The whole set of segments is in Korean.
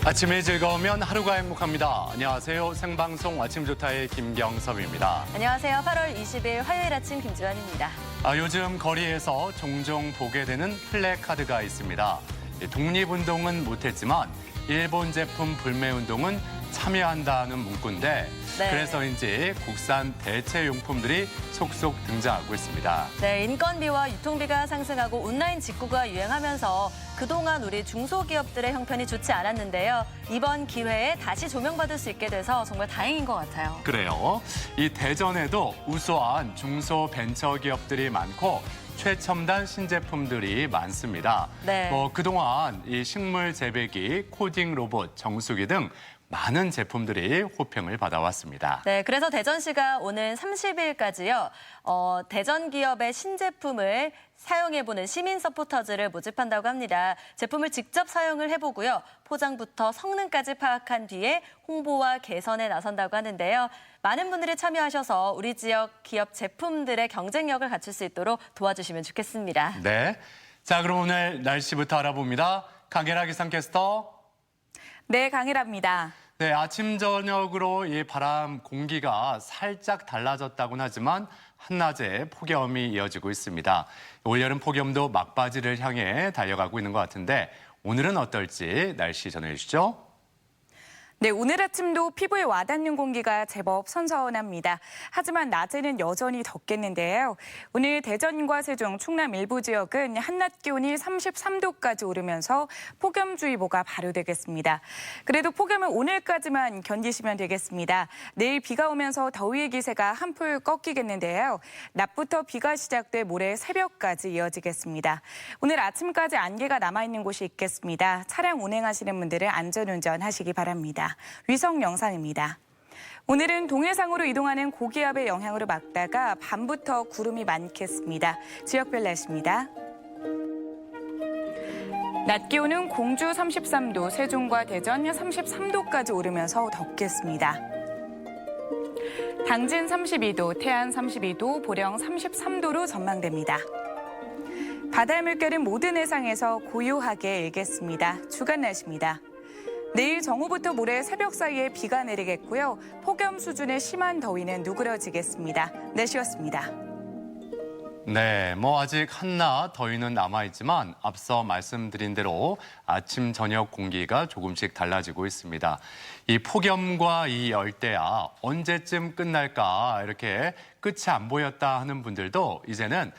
아침이 즐거우면 하루가 행복합니다. 안녕하세요. 생방송 아침 좋다의 김경섭입니다. 안녕하세요. 8월 20일 화요일 아침 김주환입니다. 요즘 거리에서 종종 보게 되는 플래카드가 있습니다. 독립운동은 못했지만 일본 제품 불매운동은 참여한다는 문구인데 네. 그래서인지 국산 대체용품들이 속속 등장하고 있습니다. 네, 인건비와 유통비가 상승하고 온라인 직구가 유행하면서 그동안 우리 중소기업들의 형편이 좋지 않았는데요. 이번 기회에 다시 조명받을 수 있게 돼서 정말 다행인 것 같아요. 그래요. 이 대전에도 우수한 중소벤처기업들이 많고 최첨단 신제품들이 많습니다. 네. 그동안 이 식물 재배기, 코딩 로봇, 정수기 등 많은 제품들이 호평을 받아왔습니다. 네, 그래서 대전시가 오는 30일까지요. 대전 기업의 신제품을 사용해보는 시민 서포터즈를 모집한다고 합니다. 제품을 직접 사용을 해보고요. 포장부터 성능까지 파악한 뒤에 홍보와 개선에 나선다고 하는데요. 많은 분들이 참여하셔서 우리 지역 기업 제품들의 경쟁력을 갖출 수 있도록 도와주시면 좋겠습니다. 네, 자 그럼 오늘 날씨부터 알아봅니다. 강혜라 기상캐스터. 네, 강일아입니다. 네, 아침 저녁으로 이 바람 공기가 살짝 달라졌다고는 하지만 한낮에 폭염이 이어지고 있습니다. 올여름 폭염도 막바지를 향해 달려가고 있는 것 같은데 오늘은 어떨지 날씨 전해주시죠. 네, 오늘 아침도 피부에 와닿는 공기가 제법 선선합니다. 하지만 낮에는 여전히 덥겠는데요. 오늘 대전과 세종, 충남 일부 지역은 한낮 기온이 33도까지 오르면서 폭염주의보가 발효되겠습니다. 그래도 폭염은 오늘까지만 견디시면 되겠습니다. 내일 비가 오면서 더위의 기세가 한풀 꺾이겠는데요. 낮부터 비가 시작돼 모레 새벽까지 이어지겠습니다. 오늘 아침까지 안개가 남아있는 곳이 있겠습니다. 차량 운행하시는 분들은 안전운전 하시기 바랍니다. 위성 영상입니다. 오늘은 동해상으로 이동하는 고기압의 영향으로 막다가 밤부터 구름이 많겠습니다. 지역별 날씨입니다. 낮 기온은 공주 33도, 세종과 대전 33도까지 오르면서 덥겠습니다. 당진 32도, 태안 32도, 보령 33도로 전망됩니다. 바다의 물결은 모든 해상에서 고요하게 일겠습니다. 주간 날씨입니다. 내일 정오부터 모레 새벽 사이에 비가 내리겠고요. 폭염 수준의 심한 더위는 누그러지겠습니다. 날씨였습니다. 네, 아직 한낮 더위는 남아있지만 앞서 말씀드린 대로 아침, 저녁 공기가 조금씩 달라지고 있습니다. 이 폭염과 이 열대야 언제쯤 끝날까 이렇게 끝이 안 보였다 하는 분들도 이제는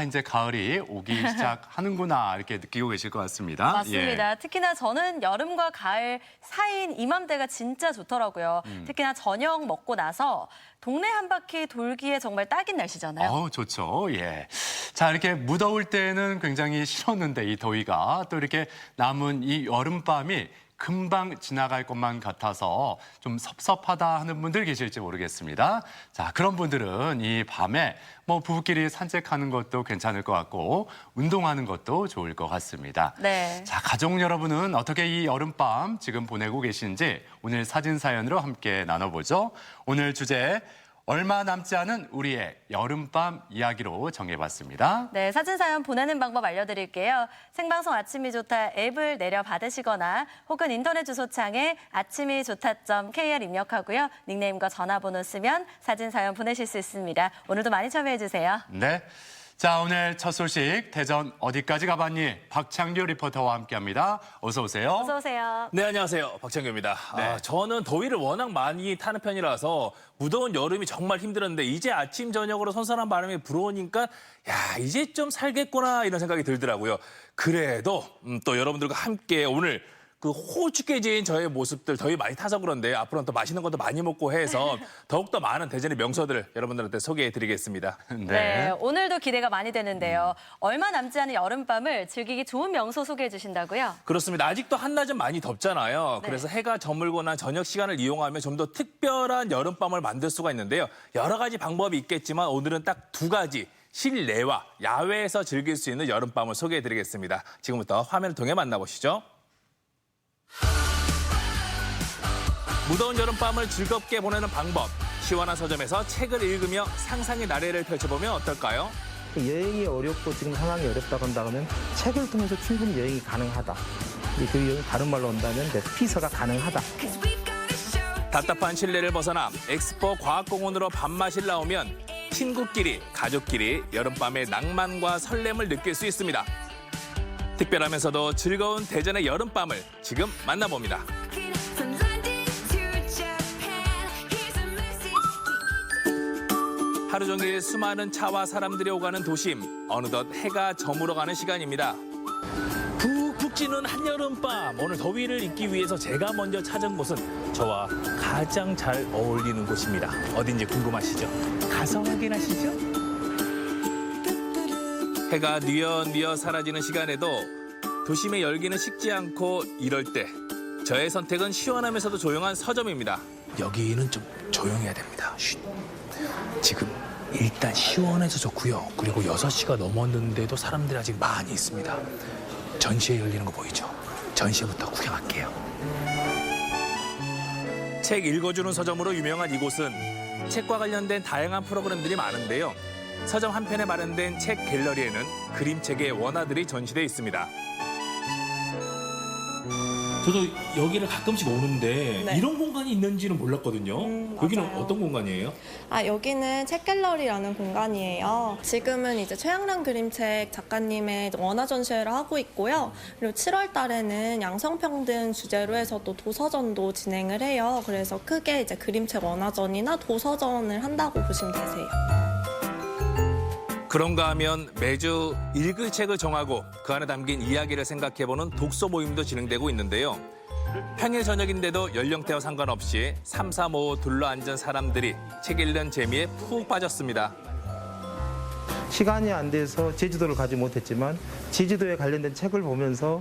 이제 가을이 오기 시작하는구나 이렇게 느끼고 계실 것 같습니다. 맞습니다. 예. 특히나 저는 여름과 가을 사이인 이맘때가 진짜 좋더라고요. 특히나 저녁 먹고 나서 동네 한 바퀴 돌기에 정말 딱인 날씨잖아요. 좋죠. 예. 자, 이렇게 무더울 때는 굉장히 싫었는데 이 더위가 또 이렇게 남은 이 여름밤이 금방 지나갈 것만 같아서 좀 섭섭하다 하는 분들 계실지 모르겠습니다. 자, 그런 분들은 이 밤에 부부끼리 산책하는 것도 괜찮을 것 같고 운동하는 것도 좋을 것 같습니다. 네. 자, 가족 여러분은 어떻게 이 여름밤 지금 보내고 계신지 오늘 사진 사연으로 함께 나눠보죠. 오늘 주제 얼마 남지 않은 우리의 여름밤 이야기로 정해봤습니다. 네, 사진 사연 보내는 방법 알려드릴게요. 생방송 아침이 좋다 앱을 내려 받으시거나 혹은 인터넷 주소창에 아침이 좋다.kr 입력하고요. 닉네임과 전화번호 쓰면 사진 사연 보내실 수 있습니다. 오늘도 많이 참여해주세요. 네. 자, 오늘 첫 소식 대전 어디까지 가봤니? 박창규 리포터와 함께합니다. 어서 오세요. 어서 오세요. 네, 안녕하세요. 박창규입니다. 네. 저는 더위를 워낙 많이 타는 편이라서 무더운 여름이 정말 힘들었는데 이제 아침 저녁으로 선선한 바람이 불어오니까 이제 좀 살겠구나 이런 생각이 들더라고요. 그래도 또 여러분들과 함께 오늘 그 호축해진 저의 모습들 더위 많이 타서 그런데 앞으로는 더 맛있는 것도 많이 먹고 해서 더욱더 많은 대전의 명소들을 여러분들한테 소개해드리겠습니다. 네, 오늘도 기대가 많이 되는데요. 얼마 남지 않은 여름밤을 즐기기 좋은 명소 소개해 주신다고요? 그렇습니다. 아직도 한낮은 많이 덥잖아요. 네. 그래서 해가 저물고 난 저녁 시간을 이용하면 좀 더 특별한 여름밤을 만들 수가 있는데요. 여러 가지 방법이 있겠지만 오늘은 딱 두 가지 실내와 야외에서 즐길 수 있는 여름밤을 소개해드리겠습니다. 지금부터 화면을 통해 만나보시죠. 무더운 여름밤을 즐겁게 보내는 방법. 시원한 서점에서 책을 읽으며 상상의 나래를 펼쳐보면 어떨까요? 여행이 어렵고 지금 상황이 어렵다고 한다면 책을 통해서 충분히 여행이 가능하다. 그 다른 말로 한다면 피서가 가능하다. 답답한 실내를 벗어나 엑스포 과학공원으로 밥맛이 나오면 친구끼리, 가족끼리 여름밤의 낭만과 설렘을 느낄 수 있습니다. 특별하면서도 즐거운 대전의 여름밤을 지금 만나봅니다. 하루 종일 수많은 차와 사람들이 오가는 도심, 어느덧 해가 저물어가는 시간입니다. 푹푹 찌는 한여름밤, 오늘 더위를 잊기 위해서 제가 먼저 찾은 곳은 저와 가장 잘 어울리는 곳입니다. 어딘지 궁금하시죠? 가서 확인하시죠. 해가 뉘어뉘어 사라지는 시간에도 도심의 열기는 식지 않고 이럴 때 저의 선택은 시원하면서도 조용한 서점입니다. 여기는 좀 조용해야 됩니다. 쉿. 지금 일단 시원해서 좋고요. 그리고 6시가 넘었는데도 사람들이 아직 많이 있습니다. 전시회 열리는 거 보이죠? 전시회부터 구경할게요. 책 읽어주는 서점으로 유명한 이곳은 책과 관련된 다양한 프로그램들이 많은데요. 서점 한편에 마련된 책 갤러리에는 그림책의 원화들이 전시돼 있습니다. 저도 여기를 가끔씩 오는데 네. 이런 공간이 있는지는 몰랐거든요. 여기는 맞아요. 어떤 공간이에요? 여기는 책갤러리라는 공간이에요. 지금은 이제 최양락 그림책 작가님의 원화 전시회를 하고 있고요. 그리고 7월 달에는 양성평등 주제로 해서 또 도서전도 진행을 해요. 그래서 크게 이제 그림책 원화전이나 도서전을 한다고 보시면 되세요. 그런가 하면 매주 읽을 책을 정하고 그 안에 담긴 이야기를 생각해보는 독서 모임도 진행되고 있는데요. 평일 저녁인데도 연령대와 상관없이 3, 4, 5 둘러앉은 사람들이 책 읽는 재미에 푹 빠졌습니다. 시간이 안 돼서 제주도를 가지 못했지만 제주도에 관련된 책을 보면서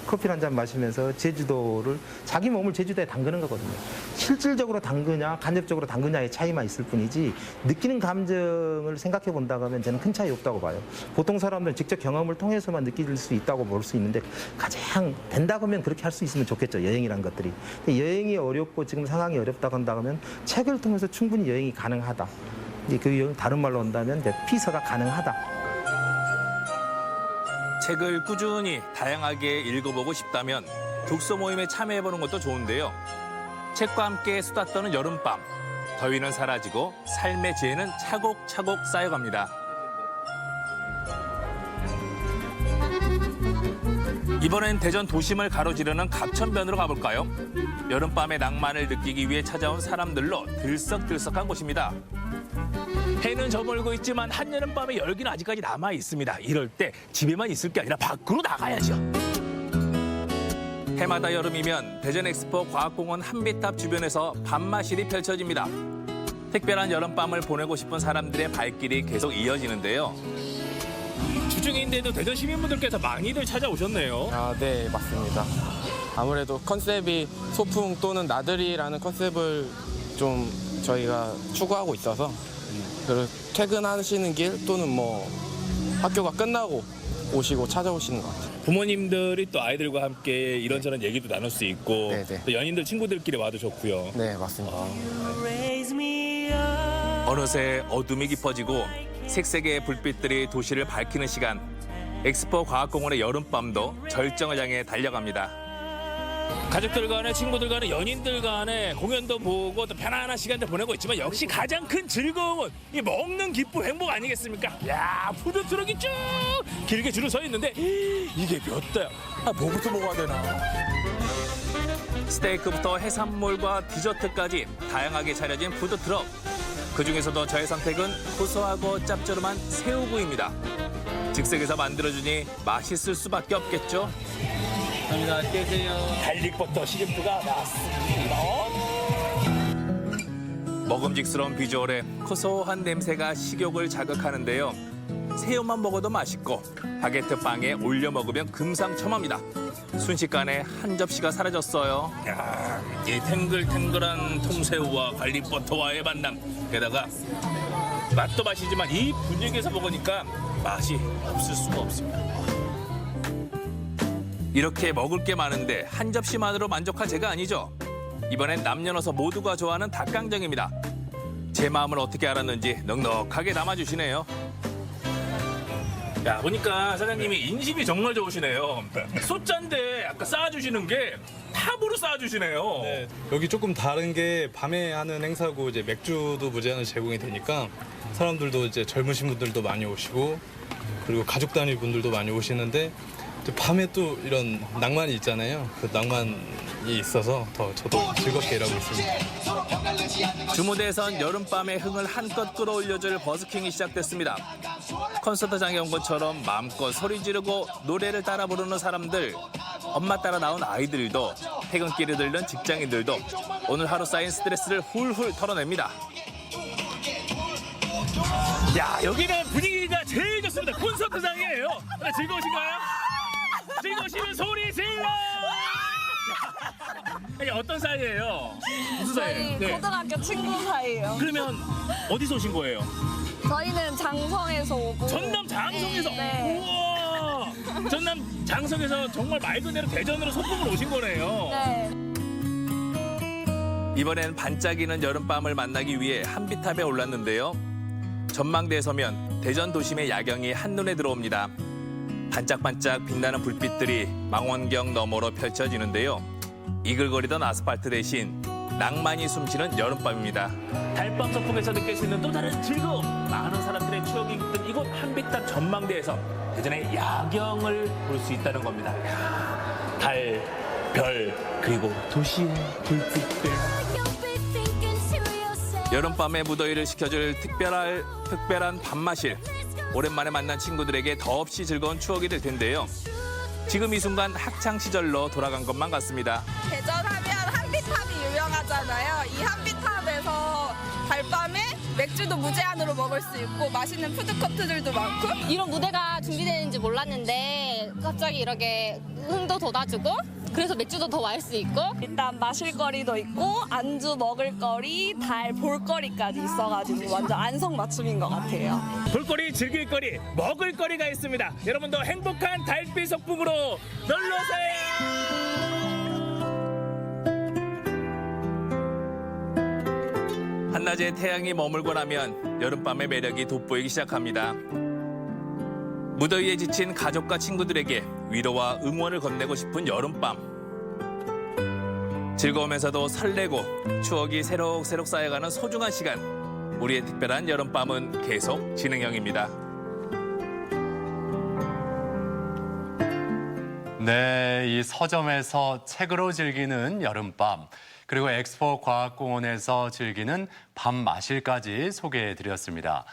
커피를 한 잔 마시면서 제주도를 자기 몸을 제주도에 담그는 거거든요. 실질적으로 담그냐 간접적으로 담그냐의 차이만 있을 뿐이지 느끼는 감정을 생각해 본다고 하면 저는 큰 차이 없다고 봐요. 보통 사람들은 직접 경험을 통해서만 느낄 수 있다고 볼 수 있는데 가장 된다고 하면 그렇게 할 수 있으면 좋겠죠. 여행이란 것들이. 근데 여행이 어렵고 지금 상황이 어렵다고 한다고 하면 책을 통해서 충분히 여행이 가능하다. 그 여행 다른 말로 한다면 피서가 가능하다. 책을 꾸준히 다양하게 읽어보고 싶다면 독서 모임에 참여해보는 것도 좋은데요. 책과 함께 수다 떠는 여름밤. 더위는 사라지고 삶의 지혜는 차곡차곡 쌓여갑니다. 이번엔 대전 도심을 가로지르는 갑천변으로 가볼까요? 여름밤의 낭만을 느끼기 위해 찾아온 사람들로 들썩들썩한 곳입니다. 해는 저물고 있지만 한여름밤의 열기는 아직까지 남아 있습니다. 이럴 때 집에만 있을 게 아니라 밖으로 나가야죠. 해마다 여름이면 대전 엑스포 과학공원 한비탑 주변에서 밤마실이 펼쳐집니다. 특별한 여름밤을 보내고 싶은 사람들의 발길이 계속 이어지는데요. 주중인데도 대전 시민분들께서 많이들 찾아오셨네요. 네, 맞습니다. 아무래도 컨셉이 소풍 또는 나들이라는 컨셉을 좀 저희가 추구하고 있어서 그리고 퇴근하시는 길 또는 뭐 학교가 끝나고 오시고 찾아오시는 것 같아요. 부모님들이 또 아이들과 함께 이런저런 얘기도 나눌 수 있고 네네. 또 연인들 친구들끼리 와도 좋고요. 네, 맞습니다. 어느새 어둠이 깊어지고 색색의 불빛들이 도시를 밝히는 시간. 엑스포 과학공원의 여름밤도 절정을 향해 달려갑니다. 가족들 간에 친구들 간에 연인들 간에 공연도 보고 또 편안한 시간도 보내고 있지만 역시 가장 큰 즐거움은 이 먹는 기쁨 행복 아니겠습니까? 야, 푸드트럭이 쭉 길게 줄을 서 있는데 이게 몇 대야? 뭐부터 먹어야 되나? 스테이크부터 해산물과 디저트까지 다양하게 차려진 푸드트럭. 그중에서도 저의 선택은 고소하고 짭조름한 새우구이입니다. 즉석에서 만들어주니 맛있을 수밖에 없겠죠? 감사합니다. 안녕히 계세요. 갈릭버터 시림프가 나왔습니다. 먹음직스러운 비주얼에 고소한 냄새가 식욕을 자극하는데요. 새우만 먹어도 맛있고 바게트 빵에 올려 먹으면 금상첨화입니다. 순식간에 한 접시가 사라졌어요. 야, 이 탱글탱글한 통새우와 갈릭버터와의 만남. 게다가 맛도 맛이지만 이 분위기에서 먹으니까 맛이 없을 수가 없습니다. 이렇게 먹을 게 많은데 한 접시만으로 만족할 제가 아니죠. 이번엔 남녀노소 모두가 좋아하는 닭강정입니다. 제 마음을 어떻게 알았는지 넉넉하게 담아주시네요. 야, 보니까 사장님이 인심이 정말 좋으시네요. 소짠데 아까 쌓아주시는 게 탑으로 쌓아주시네요. 네, 여기 조금 다른 게 밤에 하는 행사고 이제 맥주도 무제한으로 제공이 되니까 사람들도 이제 젊으신 분들도 많이 오시고 그리고 가족 단위 분들도 많이 오시는데 또 밤에 또 이런 낭만이 있잖아요. 그 낭만이 있어서 더 저도 즐겁게 일하고 있습니다. 주무대에선 여름밤의 흥을 한껏 끌어올려줄 버스킹이 시작됐습니다. 콘서트장에 온 것처럼 마음껏 소리 지르고 노래를 따라 부르는 사람들, 엄마 따라 나온 아이들도 퇴근길에 들른 직장인들도 오늘 하루 쌓인 스트레스를 훌훌 털어냅니다. 야, 여기는 분위기가 제일 좋습니다. 콘서트장이에요. 즐거우신가요? 즐거우시면 소리 질러! 아니, 어떤 사이예요? 무슨 사이예요? 저희 고등학교 친구 사이예요. 그러면 어디서 오신 거예요? 저희는 장성에서 오고. 전남 장성에서? 네. 우와! 전남 장성에서 정말 말 그대로 대전으로 소풍을 오신 거네요. 네. 이번엔 반짝이는 여름밤을 만나기 위해 한비탑에 올랐는데요. 전망대에 서면 대전 도심의 야경이 한눈에 들어옵니다. 반짝반짝 빛나는 불빛들이 망원경 너머로 펼쳐지는데요. 이글거리던 아스팔트 대신 낭만이 숨쉬는 여름밤입니다. 달밤 소풍에서 느낄 수 있는 또 다른 즐거움. 많은 사람들의 추억이 깃든 이곳 한비탑 전망대에서 대전의 야경을 볼 수 있다는 겁니다. 달, 별, 그리고 도시의 불빛들. 여름밤의 무더위를 식혀줄 특별한 밤마실. 오랜만에 만난 친구들에게 더없이 즐거운 추억이 될 텐데요. 지금 이 순간 학창시절로 돌아간 것만 같습니다. 대전하면 한비탑이 유명하잖아요. 이 한비탑에서 달밤에 맥주도 무제한으로 먹을 수 있고 맛있는 푸드코트들도 많고. 이런 무대가 준비되는지 몰랐는데 갑자기 이렇게 흥도 돋아주고 그래서 맥주도 더 마실 수 있고 일단 마실 거리도 있고 안주 먹을 거리, 달 볼거리까지 있어가지고 완전 안성맞춤인 것 같아요. 볼거리, 즐길거리, 먹을거리가 있습니다. 여러분도 행복한 달빛 소풍으로 놀러오세요. 한낮에 태양이 머물고 나면 여름밤의 매력이 돋보이기 시작합니다. 무더위에 지친 가족과 친구들에게 위로와 응원을 건네고 싶은 여름밤. 즐거우면서도 설레고 추억이 새록새록 쌓여가는 소중한 시간. 우리의 특별한 여름밤은 계속 진행형입니다. 네, 이 서점에서 책으로 즐기는 여름밤, 그리고 엑스포 과학공원에서 즐기는 밤 마실까지 소개해드렸습니다.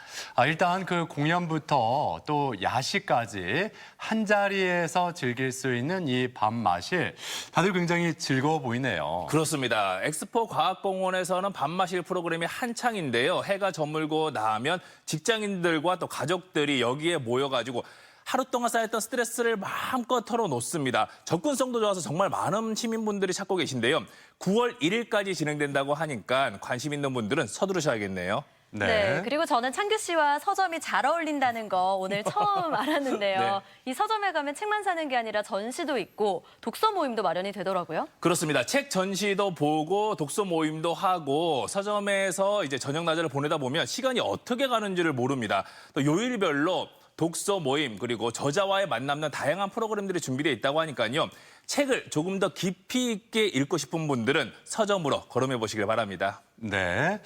일단 그 공연부터 또 야식까지 한자리에서 즐길 수 있는 이 밤 마실, 다들 굉장히 즐거워 보이네요. 그렇습니다. 엑스포 과학공원에서는 밤 마실 프로그램이 한창인데요. 해가 저물고 나면 직장인들과 또 가족들이 여기에 모여가지고 하루 동안 쌓였던 스트레스를 마음껏 털어놓습니다. 접근성도 좋아서 정말 많은 시민분들이 찾고 계신데요. 9월 1일까지 진행된다고 하니까 관심 있는 분들은 서두르셔야겠네요. 네. 그리고 저는 창규 씨와 서점이 잘 어울린다는 거 오늘 처음 알았는데요. 네. 이 서점에 가면 책만 사는 게 아니라 전시도 있고 독서 모임도 마련이 되더라고요. 그렇습니다. 책 전시도 보고 독서 모임도 하고 서점에서 이제 저녁 낮을 보내다 보면 시간이 어떻게 가는지를 모릅니다. 또 요일별로 독서 모임 그리고 저자와의 만남는 다양한 프로그램들이 준비되어 있다고 하니까요. 책을 조금 더 깊이 있게 읽고 싶은 분들은 서점으로 걸음해 보시길 바랍니다. 네.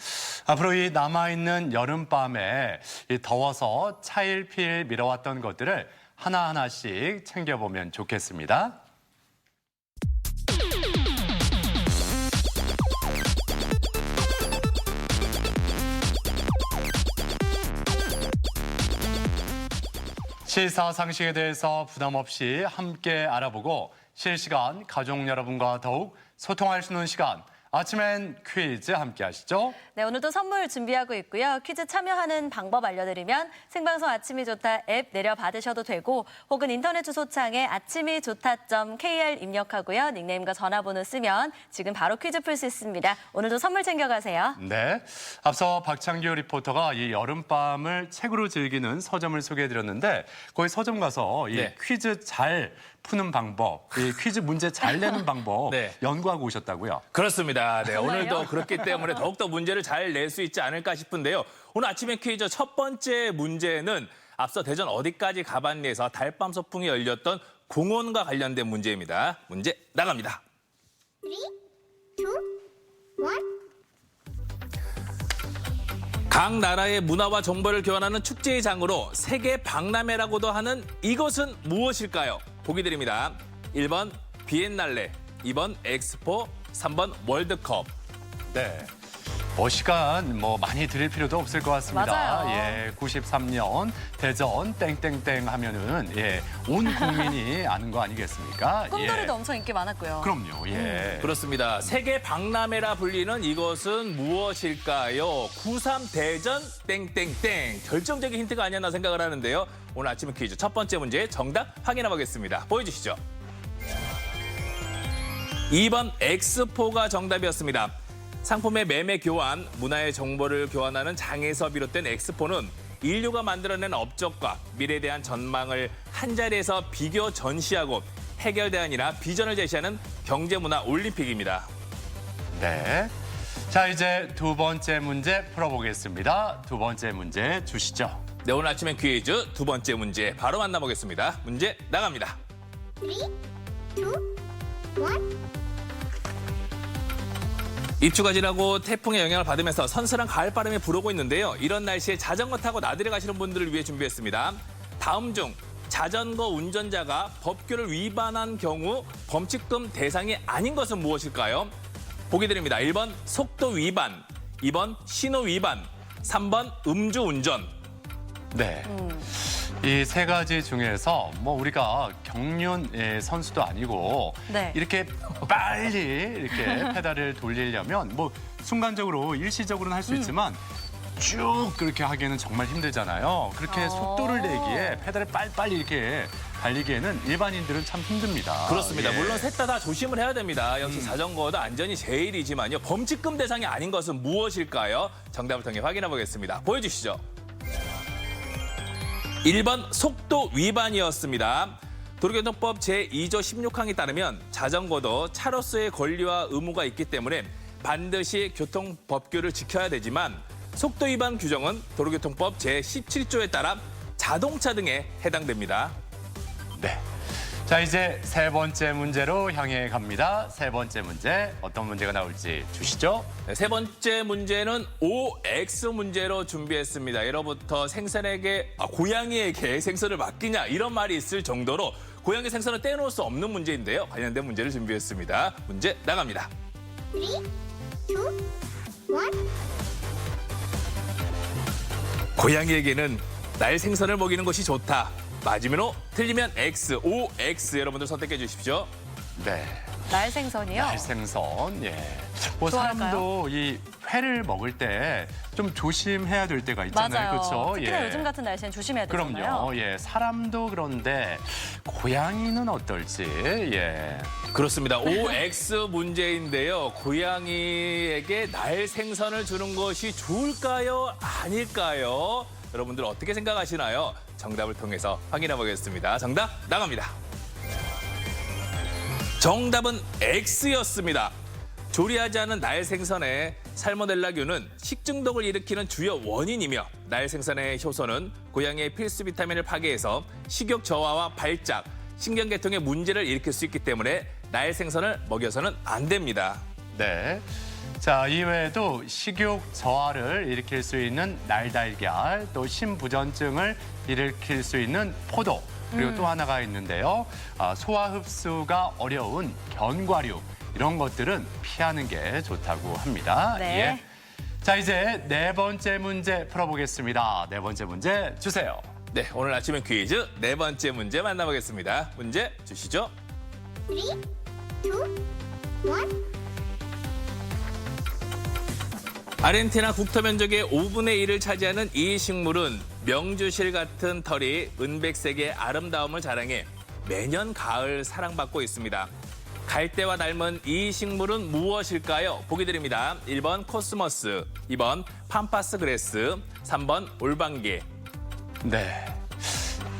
앞으로 이 남아있는 여름밤에 이 더워서 차일피일 미뤄왔던 것들을 하나하나씩 챙겨보면 좋겠습니다. 시사상식에 대해서 부담 없이 함께 알아보고 실시간 가족 여러분과 더욱 소통할 수 있는 시간, 아침엔 퀴즈 함께 하시죠. 네, 오늘도 선물 준비하고 있고요. 퀴즈 참여하는 방법 알려드리면 생방송 아침이 좋다 앱 내려받으셔도 되고 혹은 인터넷 주소창에 아침이 좋다.kr 입력하고요. 닉네임과 전화번호 쓰면 지금 바로 퀴즈 풀 수 있습니다. 오늘도 선물 챙겨가세요. 네. 앞서 박창규 리포터가 이 여름밤을 책으로 즐기는 서점을 소개해드렸는데 거기 서점 가서 이 네. 퀴즈 잘 푸는 방법, 이 퀴즈 문제 잘 내는 방법 네. 연구하고 오셨다고요? 그렇습니다. 네, 정말요? 오늘도 그렇기 때문에 더욱더 문제를 잘 낼 수 있지 않을까 싶은데요. 오늘 아침에 퀴즈 첫 번째 문제는 앞서 대전 어디까지 가봤니에서 달밤 소풍이 열렸던 공원과 관련된 문제입니다. 문제 나갑니다. 각 나라의 문화와 정보를 교환하는 축제의 장으로 세계 박람회라고도 하는 이것은 무엇일까요? 보기 드립니다. 1번 비엔날레, 2번 엑스포, 3번 월드컵. 네. 시간 많이 드릴 필요도 없을 것 같습니다. 맞아요. 예, 93년 대전 땡땡땡 하면은 온 국민이 아는 거 아니겠습니까? 꿈돌이도 엄청 인기 많았고요. 그럼요. 예. 그렇습니다. 세계 박람회라 불리는 이것은 무엇일까요? 93 대전 땡땡땡. 결정적인 힌트가 아니었나 생각을 하는데요. 오늘 아침 퀴즈 첫 번째 문제 정답 확인해 보겠습니다. 보여주시죠. 2번 엑스포가 정답이었습니다. 상품의 매매 교환, 문화의 정보를 교환하는 장에서 비롯된 엑스포는 인류가 만들어낸 업적과 미래에 대한 전망을 한자리에서 비교 전시하고 해결 대안이나 비전을 제시하는 경제문화 올림픽입니다. 네. 자, 이제 두 번째 문제 풀어보겠습니다. 두 번째 문제 주시죠. 네, 오늘 아침엔 퀴즈 두 번째 문제 바로 만나보겠습니다. 문제 나갑니다. 입추가 지나고 태풍의 영향을 받으면서 선선한 가을바람이 불어오고 있는데요. 이런 날씨에 자전거 타고 나들이 가시는 분들을 위해 준비했습니다. 다음 중 자전거 운전자가 법규를 위반한 경우 범칙금 대상이 아닌 것은 무엇일까요? 보기 드립니다. 1번 속도 위반, 2번 신호 위반, 3번 음주운전. 네. 이 세 가지 중에서 우리가 경륜 선수도 아니고 네. 이렇게 빨리 이렇게 페달을 돌리려면 순간적으로 일시적으로는 할 수 있지만 쭉 그렇게 하기에는 정말 힘들잖아요. 그렇게 속도를 내기에 페달을 빨리빨리 이렇게 달리기에는 일반인들은 참 힘듭니다. 그렇습니다. 예. 물론 셋 다 조심을 해야 됩니다. 역시 자전거도 안전이 제일이지만요. 범칙금 대상이 아닌 것은 무엇일까요? 정답을 통해 확인해 보겠습니다. 보여주시죠. 1번 속도 위반이었습니다. 도로교통법 제2조 16항에 따르면 자전거도 차로서의 권리와 의무가 있기 때문에 반드시 교통법규를 지켜야 되지만 속도 위반 규정은 도로교통법 제17조에 따라 자동차 등에 해당됩니다. 네. 자, 이제 세 번째 문제로 향해 갑니다. 세 번째 문제 어떤 문제가 나올지 주시죠. 네, 세 번째 문제는 OX 문제로 준비했습니다. 예로부터 고양이에게 생선을 맡기냐 이런 말이 있을 정도로 고양이 생선을 떼놓을 수 없는 문제인데요. 관련된 문제를 준비했습니다. 문제 나갑니다. 3, 2, 1. 고양이에게는 날 생선을 먹이는 것이 좋다. 맞으면 O, 틀리면 X, OX 여러분들 선택해 주십시오. 네. 날생선이요? 날생선. 예. 좋아할까요? 사람도 이 회를 먹을 때 좀 조심해야 될 때가 있잖아요. 맞아요. 그렇죠? 특히나 요즘 같은 날씨엔 조심해야 되잖아요. 그럼요. 예. 사람도 그런데 고양이는 어떨지. 예. 그렇습니다. OX 문제인데요. 고양이에게 날 생선을 주는 것이 좋을까요? 아닐까요? 여러분들 어떻게 생각하시나요? 정답을 통해서 확인해 보겠습니다. 정답 나갑니다. 정답은 X였습니다. 조리하지 않은 날 생선의 살모넬라균은 식중독을 일으키는 주요 원인이며 날 생선의 효소는 고양이의 필수 비타민을 파괴해서 식욕 저하와 발작, 신경계통에 문제를 일으킬 수 있기 때문에 날 생선을 먹여서는 안 됩니다. 네. 자, 이외에도 식욕 저하를 일으킬 수 있는 날달걀, 또 심부전증을 일으킬 수 있는 포도, 그리고 또 하나가 있는데요. 소화 흡수가 어려운 견과류, 이런 것들은 피하는 게 좋다고 합니다. 네. 예. 자, 이제 네 번째 문제 풀어보겠습니다. 네 번째 문제 주세요. 네, 오늘 아침엔 퀴즈 네 번째 문제 만나보겠습니다. 문제 주시죠. 3, 2, 1. 아르헨티나 국토 면적의 5분의 1을 차지하는 이 식물은 명주실 같은 털이 은백색의 아름다움을 자랑해 매년 가을 사랑받고 있습니다. 갈대와 닮은 이 식물은 무엇일까요? 보기 드립니다. 1번 코스모스, 2번 팜파스 그레스, 3번 올방개. 네.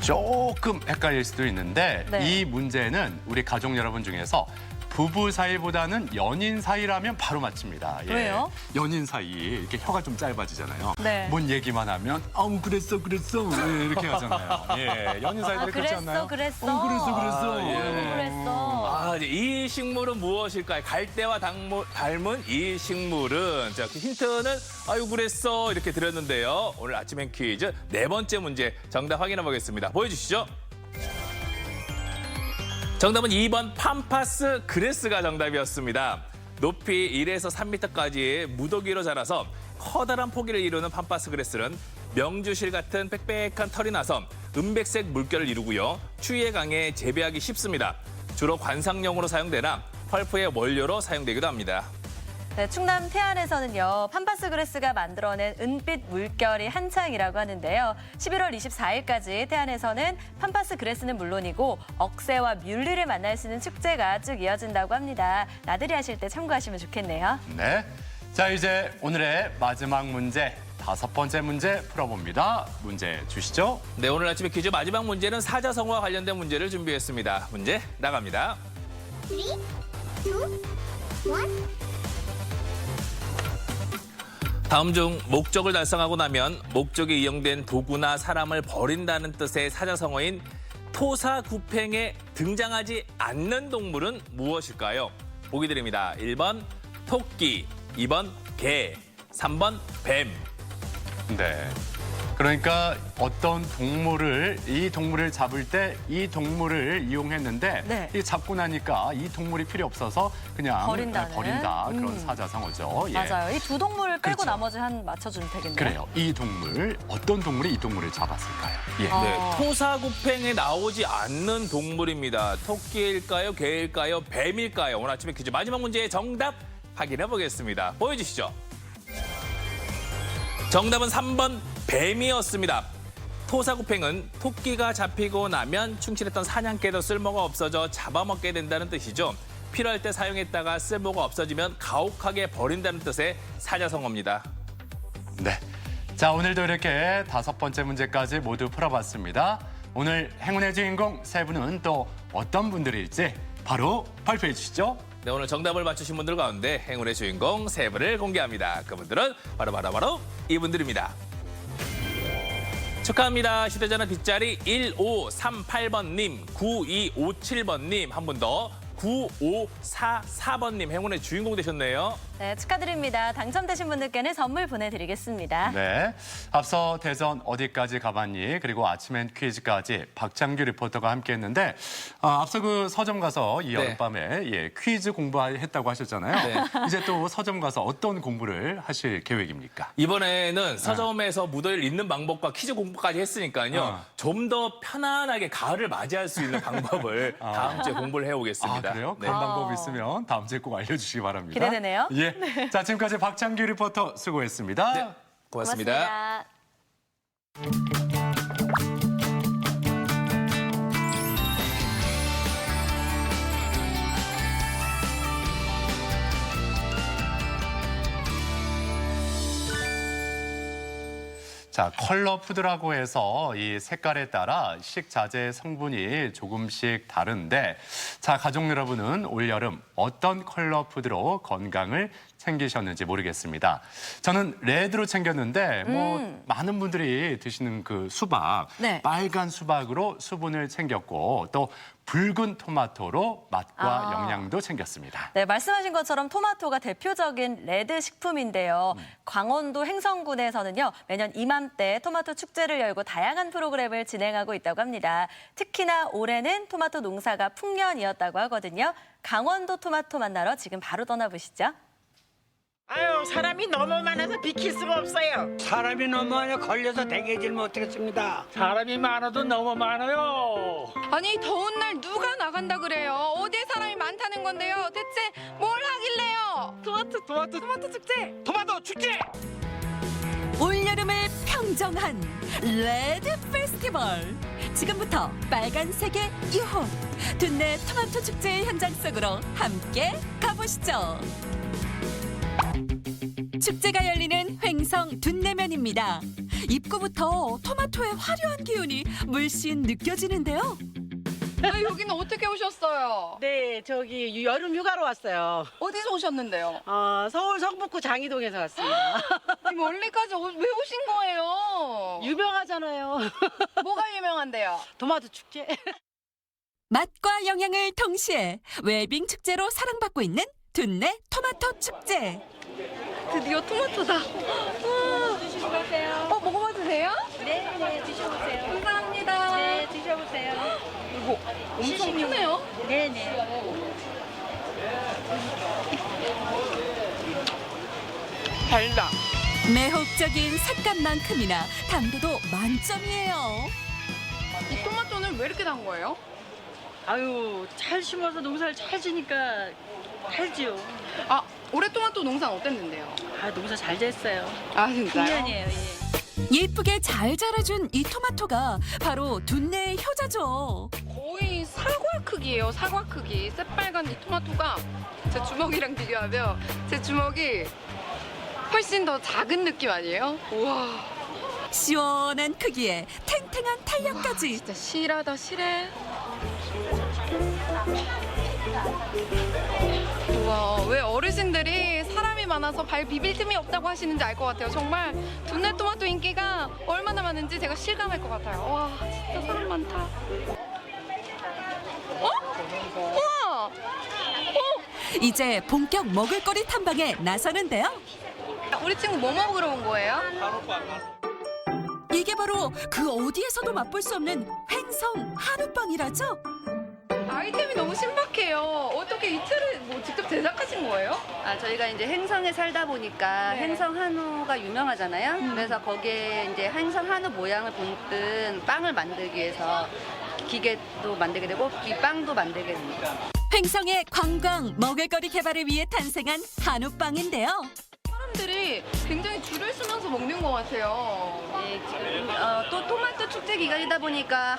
조금 헷갈릴 수도 있는데 네. 이 문제는 우리 가족 여러분 중에서 부부 사이보다는 연인 사이라면 바로 맞춥니다. 예. 왜요? 연인 사이 이렇게 혀가 좀 짧아지잖아요. 네. 뭔 얘기만 하면 아우 그랬어 예, 이렇게 하잖아요. 예, 연인 사이들이 그렇지 않나요? 그랬어. 예. 그랬어. 아, 이제 이 식물은 무엇일까요? 갈대와 닮은 이 식물은 자, 그 힌트는 아유 그랬어 이렇게 드렸는데요. 오늘 아침엔 퀴즈 네 번째 문제 정답 확인해 보겠습니다. 보여주시죠. 정답은 2번 팜파스 그레스가 정답이었습니다. 높이 1에서 3m까지의 무더기로 자라서 커다란 포기를 이루는 팜파스 그레스는 명주실 같은 빽빽한 털이 나서 은백색 물결을 이루고요. 추위에 강해 재배하기 쉽습니다. 주로 관상용으로 사용되나 펄프의 원료로 사용되기도 합니다. 네, 충남 태안에서는요, 팜파스 그레스가 만들어낸 은빛 물결이 한창이라고 하는데요. 11월 24일까지 태안에서는 팜파스 그레스는 물론이고 억새와 뮬리를 만날 수 있는 축제가 쭉 이어진다고 합니다. 나들이 하실 때 참고하시면 좋겠네요. 네. 자, 이제 오늘의 마지막 문제, 5번째 문제 풀어봅니다. 문제 주시죠. 네, 오늘 아침에 퀴즈 마지막 문제는 사자성어와 관련된 문제를 준비했습니다. 문제 나갑니다. 3, 2, 1. 다음 중 목적을 달성하고 나면 목적에 이용된 도구나 사람을 버린다는 뜻의 사자성어인 토사구팽에 등장하지 않는 동물은 무엇일까요? 보기 드립니다. 1번 토끼, 2번 개, 3번 뱀. 네. 그러니까 어떤 이 동물을 잡을 때 이 동물을 이용했는데 네. 이 잡고 나니까 이 동물이 필요 없어서 그냥 버린다 그런 사자성어죠. 예. 맞아요. 이 두 동물을 빼고 그렇죠. 나머지 한 맞춰주면 되겠네요. 그래요. 이 동물, 어떤 동물이 이 동물을 잡았을까요? 예. 네, 토사구팽에 나오지 않는 동물입니다. 토끼일까요? 개일까요? 뱀일까요? 오늘 아침에 퀴즈 마지막 문제의 정답 확인해 보겠습니다. 보여주시죠. 정답은 3번 뱀이었습니다. 토사구팽은 토끼가 잡히고 나면 충실했던 사냥개도 쓸모가 없어져 잡아먹게 된다는 뜻이죠. 필요할 때 사용했다가 쓸모가 없어지면 가혹하게 버린다는 뜻의 사자성어입니다. 네. 자, 오늘도 이렇게 5번째 문제까지 모두 풀어봤습니다. 오늘 행운의 주인공 3분은 또 어떤 분들일지 바로 발표해 주시죠. 네, 오늘 정답을 맞추신 분들 가운데 행운의 주인공 3분을 공개합니다. 그분들은 바로 이분들입니다. 축하합니다. 휴대전화 뒷자리 1538번님, 9257번님, 한 분 더 9544번님 행운의 주인공 되셨네요. 네, 축하드립니다. 당첨되신 분들께는 선물 보내드리겠습니다. 네. 앞서 대전 어디까지 가봤니? 그리고 아침엔 퀴즈까지 박창규 리포터가 함께했는데 앞서 그 서점 가서 이 여름밤에 퀴즈 공부했다고 하셨잖아요. 네. 이제 또 서점 가서 어떤 공부를 하실 계획입니까? 이번에는 서점에서 무더위를 잊는 방법과 퀴즈 공부까지 했으니까요. 좀 더 편안하게 가을을 맞이할 수 있는 방법을 다음 주에 공부를 해오겠습니다. 아, 그래요? 네. 그런 방법이 있으면 다음 주에 꼭 알려주시기 바랍니다. 기대되네요. 예. 자, 지금까지 박창규 리포터 수고했습니다. 네, 고맙습니다. 자, 컬러 푸드라고 해서 이 색깔에 따라 식자재 성분이 조금씩 다른데 자, 가족 여러분은 올여름 어떤 컬러 푸드로 건강을 챙기셨는지 모르겠습니다. 저는 레드로 챙겼는데 뭐 많은 분들이 드시는 그 수박, 네. 빨간 수박으로 수분을 챙겼고 또 붉은 토마토로 맛과 영양도 챙겼습니다. 네, 말씀하신 것처럼 토마토가 대표적인 레드 식품인데요. 강원도 횡성군에서는요, 매년 이맘때 토마토 축제를 열고 다양한 프로그램을 진행하고 있다고 합니다. 특히나 올해는 토마토 농사가 풍년이었다고 하거든요. 강원도 토마토 만나러 지금 바로 떠나보시죠. 아유, 사람이 너무 많아서 비킬 수가 없어요. 사람이 너무 많아 걸려서 대기질 못하겠습니다. 사람이 많아도 너무 많아요. 아니, 더운 날 누가 나간다 그래요? 어디에 사람이 많다는 건데요? 대체 뭘 하길래요? 토마토 축제! 토마토 축제! 올여름을 평정한 레드 페스티벌. 지금부터 빨간색의 유혹, 둔내 토마토 축제의 현장 속으로 함께 가보시죠. 축제가 열리는 횡성 둔내면입니다. 입구부터 토마토의 화려한 기운이 물씬 느껴지는데요. 여기는 어떻게 오셨어요? 네, 저기 여름 휴가로 왔어요. 어디서 오셨는데요? 서울 성북구 장이동에서 왔습니다. 이 멀리까지 왜 오신 거예요? 유명하잖아요. 뭐가 유명한데요? 도마도 축제. 맛과 영양을 동시에 웰빙 축제로 사랑받고 있는 둔내 토마토 축제. 드디어 토마토다. 드셔보세요. 먹어봐도 돼요? 네, 드셔보세요. 감사합니다. 네, 드셔보세요. 이거 엄청 크네요. 네네. 달다. 매혹적인 색감만큼이나 당도도 만점이에요. 이 토마토는 왜 이렇게 단 거예요? 아유, 잘 심어서 농사를 잘 지니까 달지요. 올해 토마토 농사는 어땠는데요? 농사 잘 됐어요. 진짜요? 풍년이에요, 예. 예쁘게 잘 자라준 이 토마토가 바로 둔내의 효자죠. 거의 사과 크기예요. 사과 크기. 새빨간 이 토마토가 제 주먹이랑 비교하면 제 주먹이 훨씬 더 작은 느낌 아니에요? 우와. 시원한 크기에 탱탱한 탄력까지. 진짜 실하다 실해. 우와, 왜 어르신들이 사람이 많아서 발 비빌 틈이 없다고 하시는지 알 것 같아요. 정말 둔내 토마토 인기가 얼마나 많은지 제가 실감할 것 같아요. 와, 진짜 사람 많다. 우와! 이제 본격 먹을거리 탐방에 나서는데요. 우리 친구 뭐 먹으러 온 거예요? 이게 바로 그 어디에서도 맛볼 수 없는 횡성 한우빵이라죠. 아이템이 너무 신박해요. 어떻게 이 틀을 직접 제작하신 거예요? 저희가 이제 행성에 살다 보니까 네. 행성 한우가 유명하잖아요. 그래서 거기에 이제 행성 한우 모양을 본뜬 빵을 만들기 위해서 기계도 만들게 되고 이 빵도 만들게 됩니다. 횡성의 관광 먹을거리 개발을 위해 탄생한 한우빵인데요. 사람들이 굉장히 줄을 서면서 먹는 것 같아요. 네, 지금 또 토마토 축제 기간이다 보니까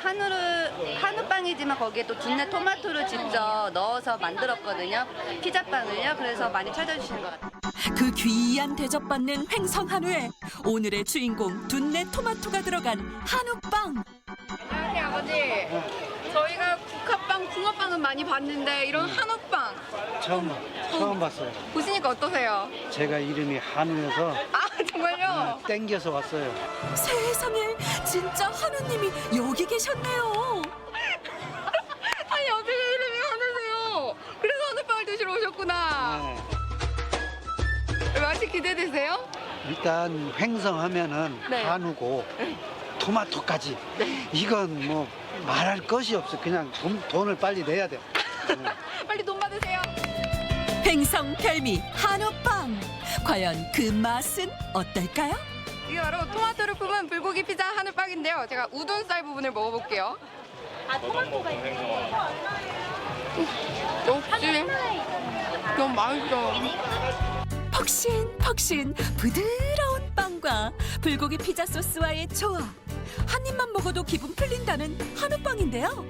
한우빵이지만 거기에 또 둔내 토마토를 직접 넣어서 만들었거든요. 피자빵을요. 그래서 많이 찾아주시는 것 같아요. 그 귀한 대접받는 횡성 한우에 오늘의 주인공 둔내 토마토가 들어간 한우빵. 안녕하세요, 아버지. 저희가 국화빵, 붕어빵은 많이 봤는데 이런 한우빵 처음 봤어요. 보시니까 어떠세요? 제가 이름이 한우여서 정말요? 땡겨서 왔어요. 세상에 진짜 한우님이 여기 계셨네요. 아니, 어떻게 이름이 한우세요? 그래서 한우빵을 드시러 오셨구나. 맛이 기대되세요? 일단 횡성하면은 네. 한우고 토마토까지 이건 뭐 말할 것이 없어. 그냥 돈을 빨리 내야 돼. 빨리 돈 받으세요. 횡성 별미 한우빵. 과연 그 맛은 어떨까요? 이게 바로 토마토를 품은 불고기 피자 한우빵인데요. 제가 우둔살 부분을 먹어볼게요. 토마토가 있는 거예요. 역시 너무 맛있어. 퍽신퍽신 부드러운 빵과 불고기 피자 소스와의 조화. 한 입만 먹어도 기분 풀린다는 한우빵인데요.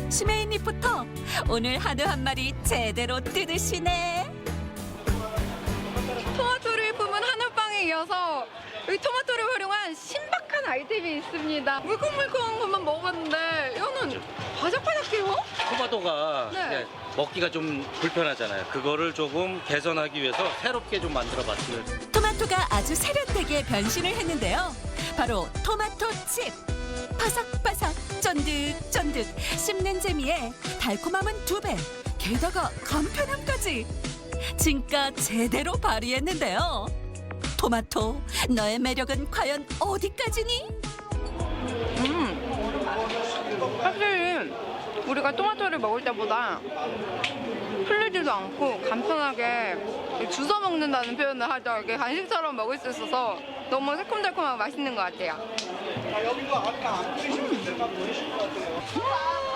심혜인 리포터, 오늘 한우 한 마리 제대로 뜯으시네. 토마토를 품은 한우빵에 이어서 여기 토마토를 활용한 신박한 아이템이 있습니다. 물컹물컹한 것만 먹어봤는데 이거는 바삭바삭해요? 토마토가 네. 그냥 먹기가 좀 불편하잖아요. 그거를 조금 개선하기 위해서 새롭게 좀 만들어봤어요. 토마토가 아주 세련되게 변신을 했는데요. 바로 토마토 칩. 바삭바삭, 쫀득쫀득, 씹는 재미에 달콤함은 2배, 게다가 간편함까지. 진가 제대로 발휘했는데요. 토마토, 너의 매력은 과연 어디까지니? 사실 우리가 토마토를 먹을 때보다 흘리지도 않고 간편하게 주워 먹는다는 표현을 하죠. 이게 간식처럼 먹을 수 있어서 너무 새콤달콤하고 맛있는 것 같아요.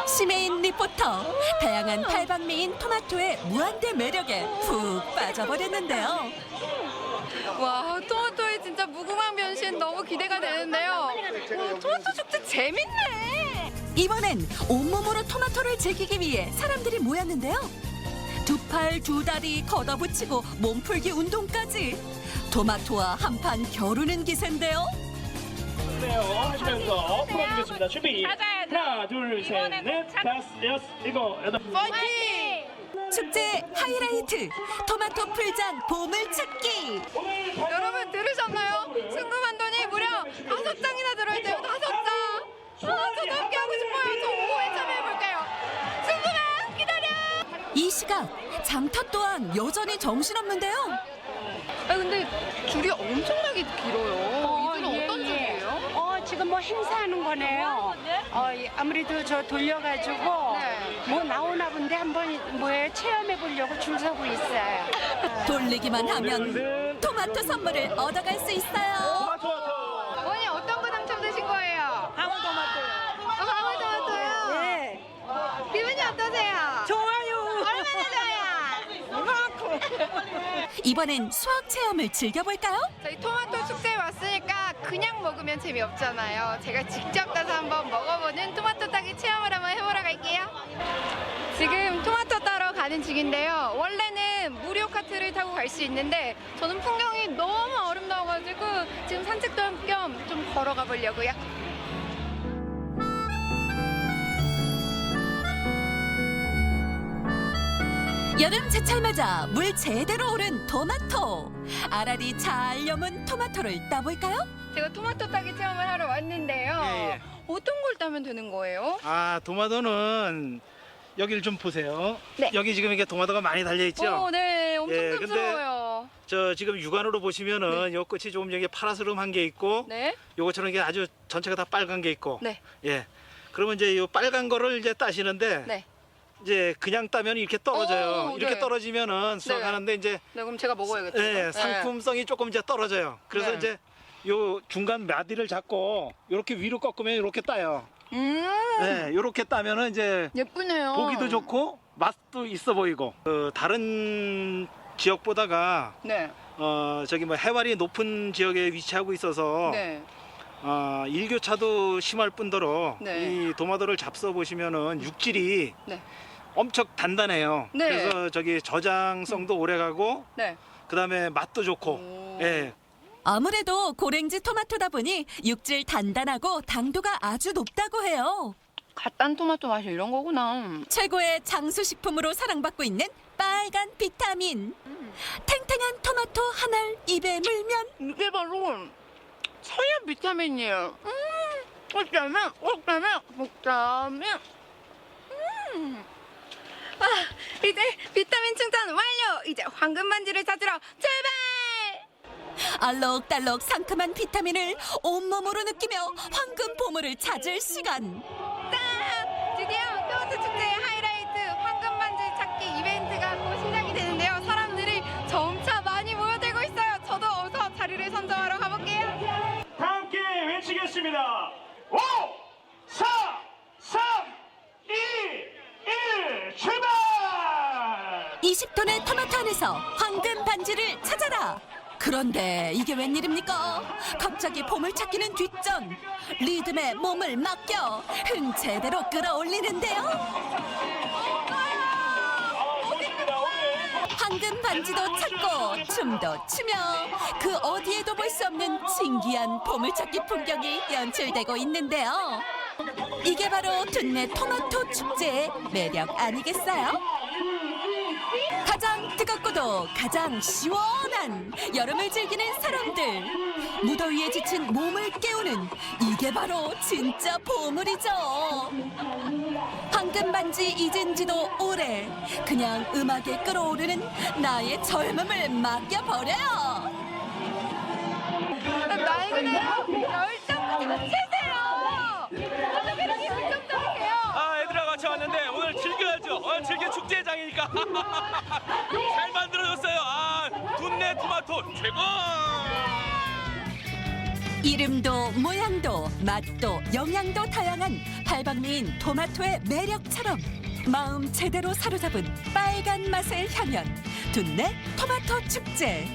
심혜인 리포터, 다양한 팔방미인 토마토의 무한대 매력에 푹 빠져버렸는데요. 와, 토마토의 진짜 무궁한 변신 너무 기대가 되는데요. 와, 토마토 축제 재밌네. 이번엔 온몸으로 토마토를 즐기기 위해 사람들이 모였는데요. 2팔 2다리 걷어붙이고 몸풀기 운동까지. 토마토와 한판 겨루는 기세인데요. 하시면서 풀어주겠습니다. 준비. 맞아야 돼. 하나, 둘, 셋, 넷, 다섯, 여섯, 일곱, 여덟. 파이팅! 축제 하이라이트 토마토 풀장 보물찾기. 여러분 들으셨나요? 승금한 돈이 무려 5장이나 들어있대요. 5장. 저도 함께 하고 싶어요. 저 5회 참여해볼게요. 승금아 기다려. 이 시각 장터 또한 여전히 정신없는데요. 근데 줄이 엄청나게 길어요. 이 줄은 어떤 줄이에요? 지금 뭐 행사하는 거네요. 아무래도 저 돌려가지고 뭐 나오나 본데 한번 뭐에 체험해 보려고 줄 서고 있어요. 돌리기만 하면 토마토 선물을 얻어갈 수 있어요. 어머니 어떤 거 당첨되신 거예요? 방울토마토요. 방울토마토요? 네. 기분이 어떠세요? 좋아요. 얼마나 좋아요? 이번엔 수학 체험을 즐겨볼까요? 저희 토마토 축제에 왔으니까 그냥 먹으면 재미없잖아요. 제가 직접 가서 한번 먹어보는 토마토 따기 체험을 한번 해보러 갈게요. 지금 토마토 따러 가는 중인데요. 원래는 무료 카트를 타고 갈 수 있는데 저는 풍경이 너무 아름다워가지고 지금 산책도 할 겸 좀 걸어가 보려고요. 여름 제철 맞아 물 제대로 오른 토마토. 알알이 잘 여문 토마토를 따볼까요? 제가 토마토 따기 체험을 하러 왔는데요. 예. 어떤 걸 따면 되는 거예요? 도마토는 여기를 좀 보세요. 네. 여기 지금 이게 도마토가 많이 달려 있죠? 네, 엄청 예, 탐스러워요. 저 지금 육안으로 보시면은 요 끝이 조금 여기 파라스름한 게 있고, 네. 요거처럼 이게 아주 전체가 다 빨간 게 있고, 네. 예. 그러면 이제 요 빨간 거를 이제 따시는데, 네. 이제 그냥 따면 이렇게 떨어져요. 오, 이렇게 네. 떨어지면은 수확하는데 이제 네, 그럼 제가 먹어야겠죠. 예, 상품성이 조금 이제 떨어져요. 그래서 네. 이제 요 중간 마디를 잡고 이렇게 위로 꺾으면 이렇게 따요. 네, 이렇게 따면은 이제 예쁘네요. 보기도 좋고 맛도 있어 보이고. 다른 지역보다가 네. 저기 뭐 해발이 높은 지역에 위치하고 있어서 네. 일교차도 심할 뿐더러 네. 이 도마도를 잡숴 보시면은 육질이 네. 엄청 단단해요. 네. 그래서 저기 저장성도 오래가고 네. 그다음에 맛도 좋고. 예. 아무래도 고랭지 토마토다 보니 육질 단단하고 당도가 아주 높다고 해요. 갓단 토마토 맛이 이런 거구나. 최고의 장수식품으로 사랑받고 있는 빨간 비타민. 탱탱한 토마토 한 알 입에 물면 이게 바로 서연 비타민이에요. 복잡해. 이제 비타민 충전 완료. 이제 황금 반지를 찾으러 출발. 알록달록 상큼한 비타민을 온몸으로 느끼며 황금 보물을 찾을 시간. 드디어 토마토 축제의 하이라이트 황금 반지 찾기 이벤트가 곧 시작이 되는데요. 사람들이 점차 많이 모여들고 있어요. 저도 어서 자리를 선점하러 가볼게요. 다 함께 외치겠습니다. 5, 4, 3, 2, 1, 출발! 20톤의 토마토 안에서 황금 반지를 찾아라. 그런데 이게 웬일입니까? 갑자기 보물찾기는 뒷전. 리듬에 몸을 맡겨 제대로 끌어올리는데요. 황금 반지도 찾고 춤도 추며 그 어디에도 볼 수 없는 신기한 보물찾기 풍경이 연출되고 있는데요. 이게 바로 둔내 토마토 축제의 매력 아니겠어요? 가장 뜨겁고도 가장 시원한 여름을 즐기는 사람들. 무더위에 지친 몸을 깨우는 이게 바로 진짜 보물이죠. 황금 반지 잊은 지도 오래. 그냥 음악에 끌어오르는 나의 젊음을 맡겨버려요. 말 그대로 열정 자체세요. 어떻게 이렇게 열정적이세요? 애들하고 같이 왔는데 오늘 즐겨야죠. 오늘 즐겨 축제장이니까 잘 만들어줬어요. 둔내 토마토 최고. 이름도 모양도 맛도 영양도 다양한 팔방미인 토마토의 매력처럼 마음 제대로 사로잡은 빨간 맛의 향연 둔내 토마토 축제.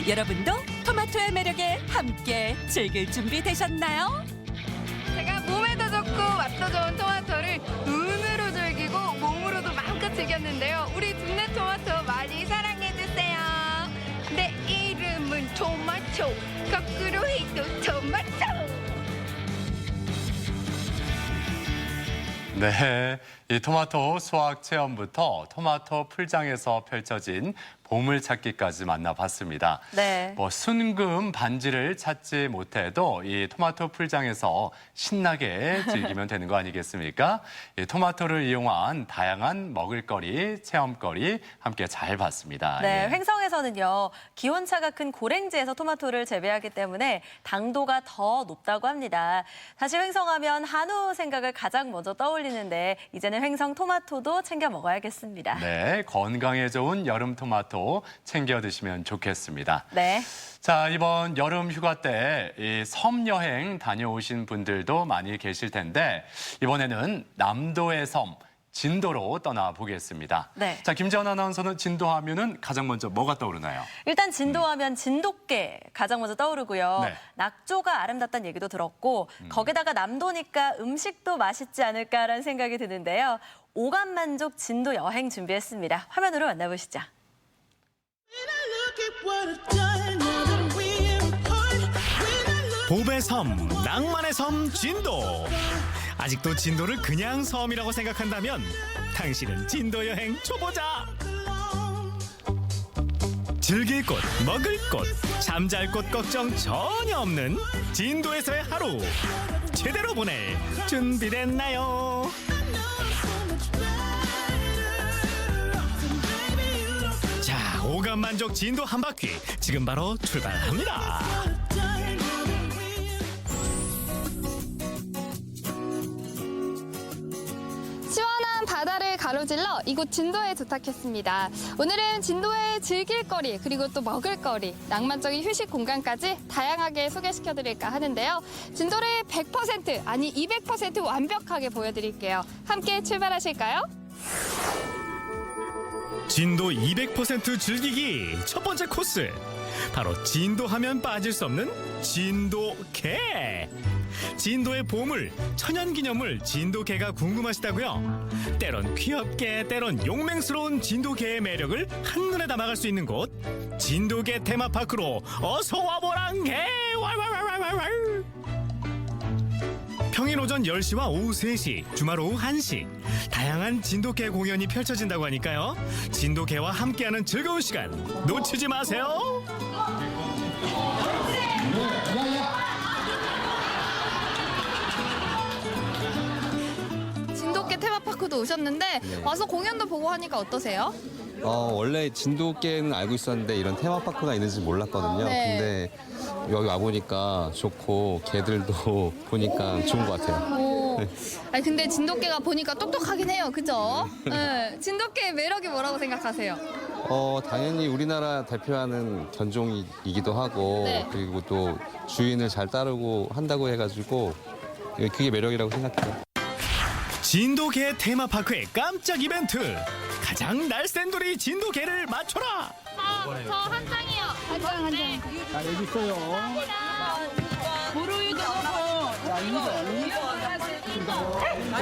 여러분도 토마토의 매력에 함께 즐길 준비 되셨나요? 제가 몸에도 좋고 맛도 좋은 토마토를 눈으로 즐기고 몸으로도 마음껏 즐겼는데요. 우리 둔내 토마토 많이 사랑해주세요. 내 이름은 토마토, 거꾸로 해도 토마토. 네, 이 토마토 수확 체험부터 토마토 풀장에서 펼쳐진 보물찾기까지 만나봤습니다. 네. 뭐 순금 반지를 찾지 못해도 이 토마토 풀장에서 신나게 즐기면 되는 거 아니겠습니까? 이 토마토를 이용한 다양한 먹을거리, 체험거리 함께 잘 봤습니다. 네, 예. 횡성에서는요, 기온차가 큰 고랭지에서 토마토를 재배하기 때문에 당도가 더 높다고 합니다. 사실 횡성하면 한우 생각을 가장 먼저 떠올리는데 이제는 횡성 토마토도 챙겨 먹어야겠습니다. 네, 건강에 좋은 여름 토마토 챙겨 드시면 좋겠습니다. 네. 자, 이번 여름 휴가 때 이 섬 여행 다녀오신 분들도 많이 계실 텐데 이번에는 남도의 섬 진도로 떠나보겠습니다. 네. 자, 김재원 아나운서는 진도 하면은 가장 먼저 뭐가 떠오르나요? 일단 진도하면 진돗개 가장 먼저 떠오르고요. 네. 낙조가 아름답다는 얘기도 들었고 거기다가 남도니까 음식도 맛있지 않을까라는 생각이 드는데요. 오감만족 진도 여행 준비했습니다. 화면으로 만나보시죠. 봄의 섬, 낭만의 섬 진도. 아직도 진도를 그냥 섬이라고 생각한다면 당신은 진도 여행 초보자. 즐길 곳, 먹을 곳, 잠잘 곳 걱정 전혀 없는 진도에서의 하루. 제대로 보낼 준비됐나요? 자, 오감만족 진도 한 바퀴 지금 바로 출발합니다. 시원한 바다를 가로질러 이곳 진도에 도착했습니다. 오늘은 진도의 즐길거리 그리고 또 먹을거리, 낭만적인 휴식 공간까지 다양하게 소개시켜드릴까 하는데요. 진도를 100% 아니 200% 완벽하게 보여드릴게요. 함께 출발하실까요? 진도 200% 즐기기 첫 번째 코스, 바로 진도하면 빠질 수 없는 진도개. 진도의 보물, 천연기념물 진도개가 궁금하시다고요? 때론 귀엽게, 때론 용맹스러운 진도개의 매력을 한눈에 담아갈 수 있는 곳, 진도개 테마파크로 어서 와보랑개. 왈왈왈왈왈. 평일 오전 10시와 오후 3시, 주말 오후 1시 다양한 진도개 공연이 펼쳐진다고 하니까요. 진도개와 함께하는 즐거운 시간 놓치지 마세요. 진돗개 테마파크도 오셨는데 와서 공연도 보고 하니까 어떠세요? 원래 진돗개는 알고 있었는데 이런 테마파크가 있는지 몰랐거든요. 네. 근데 여기 와보니까 좋고 개들도 보니까 좋은 것 같아요. 오. 아니 근데 진돗개가 보니까 똑똑하긴 해요, 그죠? 네. 진돗개의 매력이 뭐라고 생각하세요? 당연히 우리나라 대표하는 견종이기도 하고 네. 그리고 또 주인을 잘 따르고 한다고 해가지고 그게 매력이라고 생각해요. 진도개 테마파크의 깜짝 이벤트, 가장 날쌘돌이 진도개를 맞춰라. 저 한 장이요. 한 장. 자, 여기 있어요.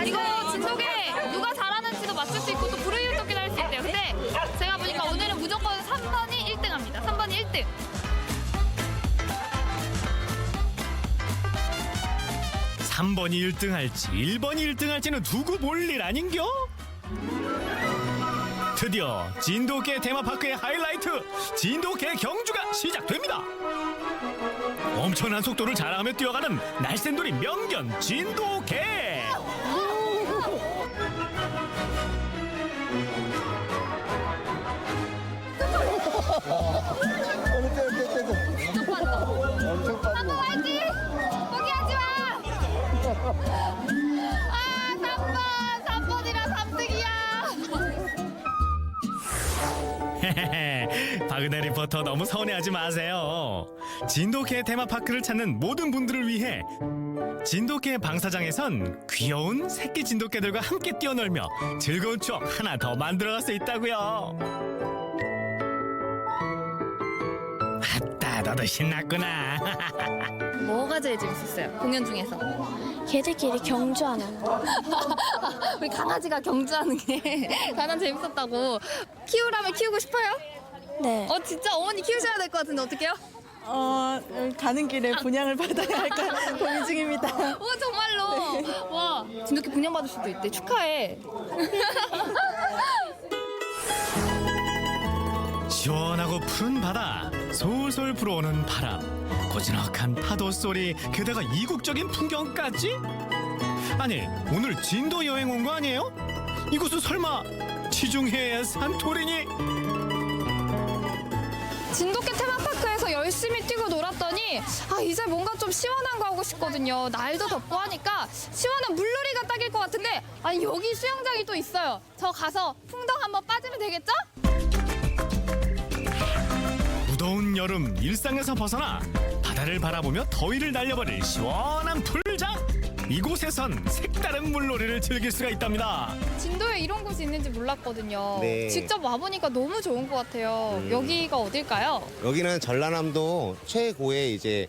이거 진돗개 누가 잘하는지도 맞출 수 있고 또 불우이웃 돕기도 할 수 있대요. 근데 제가 보니까 오늘은 무조건 3번이 1등합니다. 3번이 1등. 3번이 1등 할지 1번이 1등 할지는 두고 볼 일 아닌겨? 드디어 진도개 테마파크의 하이라이트, 진도개 경주가 시작됩니다. 엄청난 속도를 자랑하며 뛰어가는 날쌘돌이 명견 진도개. 한번 화이팅! 포기하지 마! 아, 3번이라 3등이야! 박은혜 리포터 너무 서운해하지 마세요. 진도개 테마파크를 찾는 모든 분들을 위해 진도개 방사장에선 귀여운 새끼 진도개들과 함께 뛰어놀며 즐거운 추억 하나 더 만들어갈 수 있다고요. 아따, 너도 신났구나. 뭐가 제일 재밌었어요? 공연 중에서? 걔들끼리 경주하는 거. 우리 강아지가 경주하는 게 가장 재밌었다고. 키우라면 키우고 싶어요? 네. 진짜 어머니 키우셔야 될 것 같은데 어떡해요? 가는 길에 분양을 받아야 할까 고민 중입니다. 오 정말로. 네. 와 진돗개 분양받을 수도 있대. 축하해. 시원하고 푸른 바다, 솔솔 불어오는 바람, 고즈넉한 파도 소리, 게다가 이국적인 풍경까지? 아니, 오늘 진도 여행 온 거 아니에요? 이곳은 설마 지중해의 산토리니? 진돗개 테마파크에서 열심히 뛰고 놀았더니 이제 뭔가 좀 시원한 거 하고 싶거든요. 날도 덥고 하니까 시원한 물놀이가 딱일 것 같은데 아니 여기 수영장이 또 있어요. 저 가서 풍덩 한번 빠지면 되겠죠? 무더운 여름 일상에서 벗어나 바다를 바라보며 더위를 날려버릴 시원한 풀장. 이곳에선 색다른 물놀이를 즐길 수가 있답니다. 진도에 이런 곳이 있는지 몰랐거든요. 네. 직접 와보니까 너무 좋은 것 같아요. 여기가 어딜까요? 여기는 전라남도 최고의 이제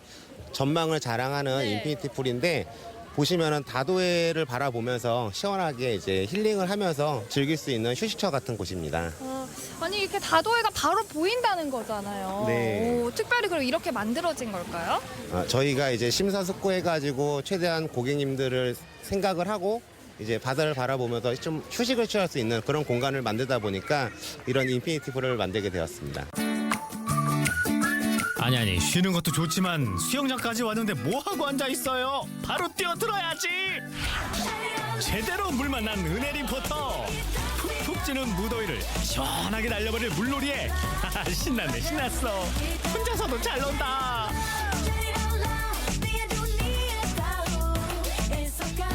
전망을 자랑하는 인피니티 풀인데 보시면은 다도해를 바라보면서 시원하게 이제 힐링을 하면서 즐길 수 있는 휴식처 같은 곳입니다. 아니 이렇게 다도해가 바로 보인다는 거잖아요. 네. 오, 특별히 그럼 이렇게 만들어진 걸까요? 저희가 이제 심사숙고해가지고 최대한 고객님들을 생각을 하고 이제 바다를 바라보면서 좀 휴식을 취할 수 있는 그런 공간을 만들다 보니까 이런 인피니티 풀을 만들게 되었습니다. 아니 쉬는 것도 좋지만 수영장까지 왔는데 뭐하고 앉아있어요? 바로 뛰어들어야지. 제대로 물 만난 은혜 리포터. 푹푹 찌는 무더위를 시원하게 날려버릴 물놀이에 신났네 신났어. 혼자서도 잘 논다.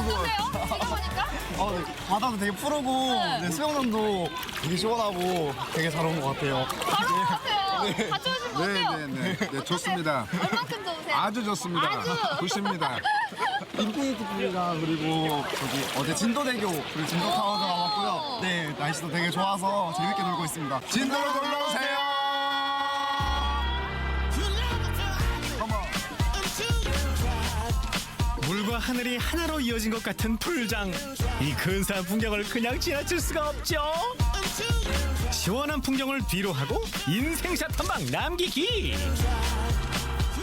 어때요? 이거 보니까? 바다도 되게 푸르고 네, 수영장도 되게 시원하고 되게 잘 온 것 같아요. 바로 것 같아요. 네. 같이 오신 거 어때요? 네, 좋습니다. 얼만큼 좋으세요? 아주 좋습니다. 아주. 좋습니다. 인피니티 풀이랑 그리고 저기 어제 진도대교 그리고 진도타워도 가봤고요. 네, 날씨도 되게 좋아서 재밌게 놀고 있습니다. 진도로 놀러 오세요. 물과 하늘이 하나로 이어진 것 같은 풀장. 이 근사한 풍경을 그냥 지나칠 수가 없죠. 시원한 풍경을 뒤로 하고 인생샷 한 방 남기기.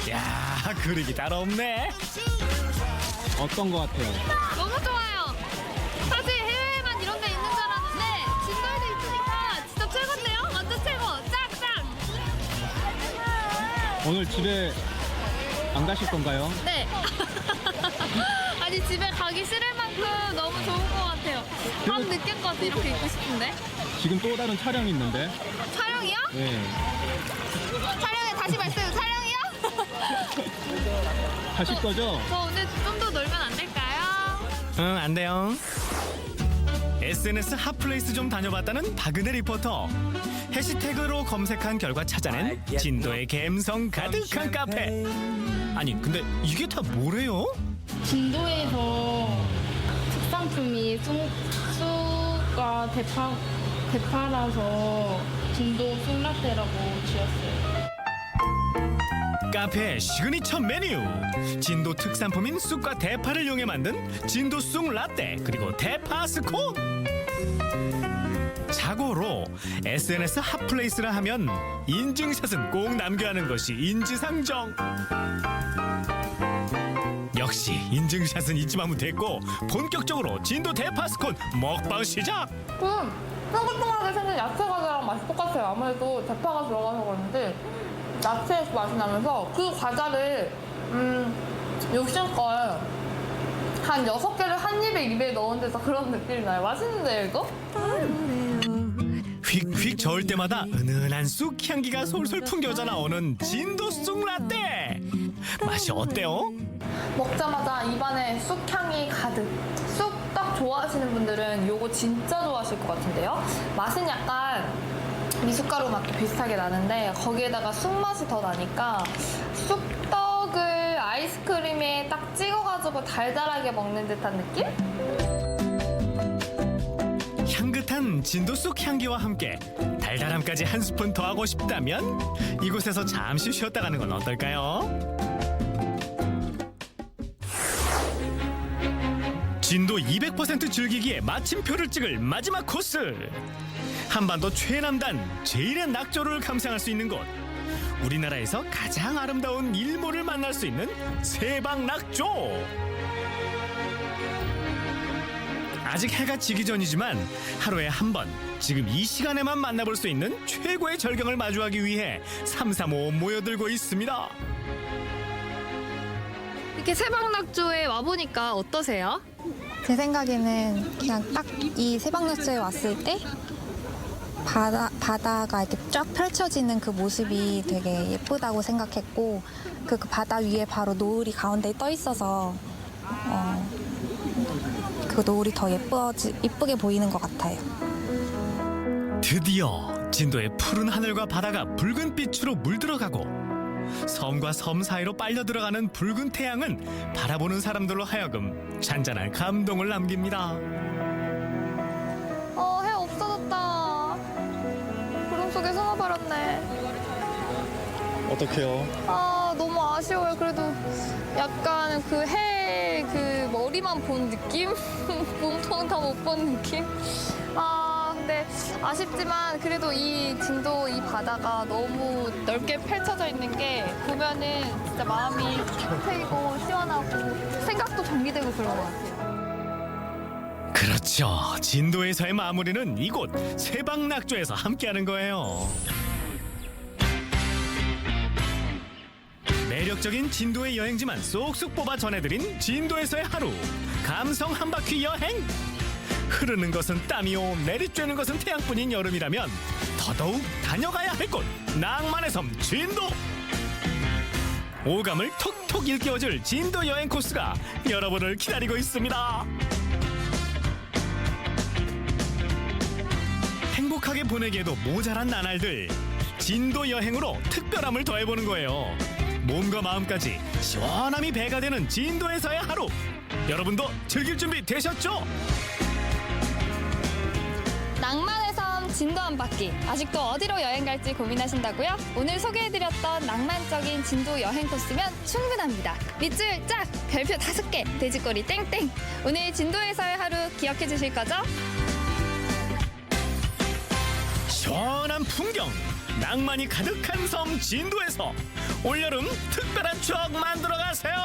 야, 그릇이 따로 없네. 어떤 것 같아요? 너무 좋아요. 사실 해외에만 이런 데 있는 줄 알았는데 진도에도 있으니까 진짜 최고인데요? 완전 최고. 짱짱. 오늘 집에 안 가실 건가요? 네. 아니 집에 가기 싫을 만큼 너무 좋은 것 같아요. 밤 늦게까지 이렇게 있고 싶은데. 지금 또 다른 촬영이 있는데. 촬영이요? 네. 촬영에 다시 말씀. 촬영이요? 가실 거죠? 저 오늘 좀 더 놀면 안 될까요? 응, 안 돼요. SNS 핫플레이스 좀 다녀봤다는 박은혜 리포터. 해시태그로 검색한 결과 찾아낸 진도의 감성 가득한 카페. 아니 근데 이게 다 뭐래요? 진도에서 특산품이 쑥과 대파라서 진도 쑥라떼라고 지었어요. 카페의 시그니처 메뉴. 진도 특산품인 쑥과 대파를 이용해 만든 진도 쑥 라떼 그리고 대파 스콘. 자고로 SNS 핫플레이스라 하면 인증샷은 꼭 남겨야 하는 것이 인지상정. 역시 인증샷은 잊지마면 됐고 본격적으로 진도 대파 스콘 먹방 시작. 뽀글뽀글하게 생긴 야채 과자랑 맛이 똑같아요. 아무래도 대파가 들어가서 그런지 야채 맛이 나면서 그 과자를 욕심껏 한 6개를 한 입에 넣은 데서 그런 느낌이 나요. 맛있는데요, 이거? 휙휙 저을 때마다 은은한 쑥 향기가 솔솔 풍겨져 나오는 진도 쑥 라떼. 맛이 어때요? 먹자마자 입안에 쑥향이 가득. 쑥떡 좋아하시는 분들은 이거 진짜 좋아하실 것 같은데요? 맛은 약간 미숫가루 맛도 비슷하게 나는데 거기에다가 쑥 맛이 더 나니까 쑥떡을 아이스크림에 딱 찍어가지고 달달하게 먹는 듯한 느낌? 향긋한 진도 쑥 향기와 함께 달달함까지 한 스푼 더 하고 싶다면 이곳에서 잠시 쉬었다 가는 건 어떨까요? 진도 200% 즐기기에 마침표를 찍을 마지막 코스. 한반도 최남단 제1의 낙조를 감상할 수 있는 곳. 우리나라에서 가장 아름다운 일몰을 만날 수 있는 세방낙조. 아직 해가 지기 전이지만 하루에 한 번, 지금 이 시간에만 만나볼 수 있는 최고의 절경을 마주하기 위해 335 모여들고 있습니다. 이렇게 세방낙조에 와보니까 어떠세요? 제 생각에는 그냥 딱 이 세방낙조에 왔을 때 바다가 이렇게 쫙 펼쳐지는 그 모습이 되게 예쁘다고 생각했고 그 바다 위에 바로 노을이 가운데 떠 있어서 그 노을이 더 예쁘게 보이는 것 같아요. 드디어 진도의 푸른 하늘과 바다가 붉은 빛으로 물들어가고 섬과 섬 사이로 빨려 들어가는 붉은 태양은 바라보는 사람들로 하여금 잔잔한 감동을 남깁니다. 해 없어졌다. 구름 속에 숨어버렸네. 어떡해요? 너무 아쉬워요. 그래도 약간 그 머리만 본 느낌? 몸통 다 못 본 느낌? 근데 아쉽지만 그래도 이 진도 이 바다가 너무 넓게 펼쳐져 있는 게 보면은 진짜 마음이 트이고 시원하고 생각도 정리되고 그런 것 같아요. 그렇죠. 진도에서의 마무리는 이곳 세방낙조에서 함께하는 거예요. 매력적인 진도의 여행지만 쏙쏙 뽑아 전해드린 진도에서의 하루. 감성 한 바퀴 여행. 흐르는 것은 땀이요, 내리쬐는 것은 태양뿐인 여름이라면 더더욱 다녀가야 할 곳, 낭만의 섬 진도. 오감을 톡톡 일깨워줄 진도 여행 코스가 여러분을 기다리고 있습니다. 행복하게 보내기에도 모자란 나날들, 진도 여행으로 특별함을 더해보는 거예요. 몸과 마음까지 시원함이 배가 되는 진도에서의 하루. 여러분도 즐길 준비 되셨죠? 낭만의 섬 진도 한 바퀴. 아직도 어디로 여행 갈지 고민하신다고요? 오늘 소개해드렸던 낭만적인 진도 여행 코스면 충분합니다. 밑줄 짝! 별표 5개! 돼지꼬리 땡땡! 오늘 진도에서의 하루 기억해 주실 거죠? 시원한 풍경, 낭만이 가득한 섬 진도에서 올여름 특별한 추억 만들어 가세요.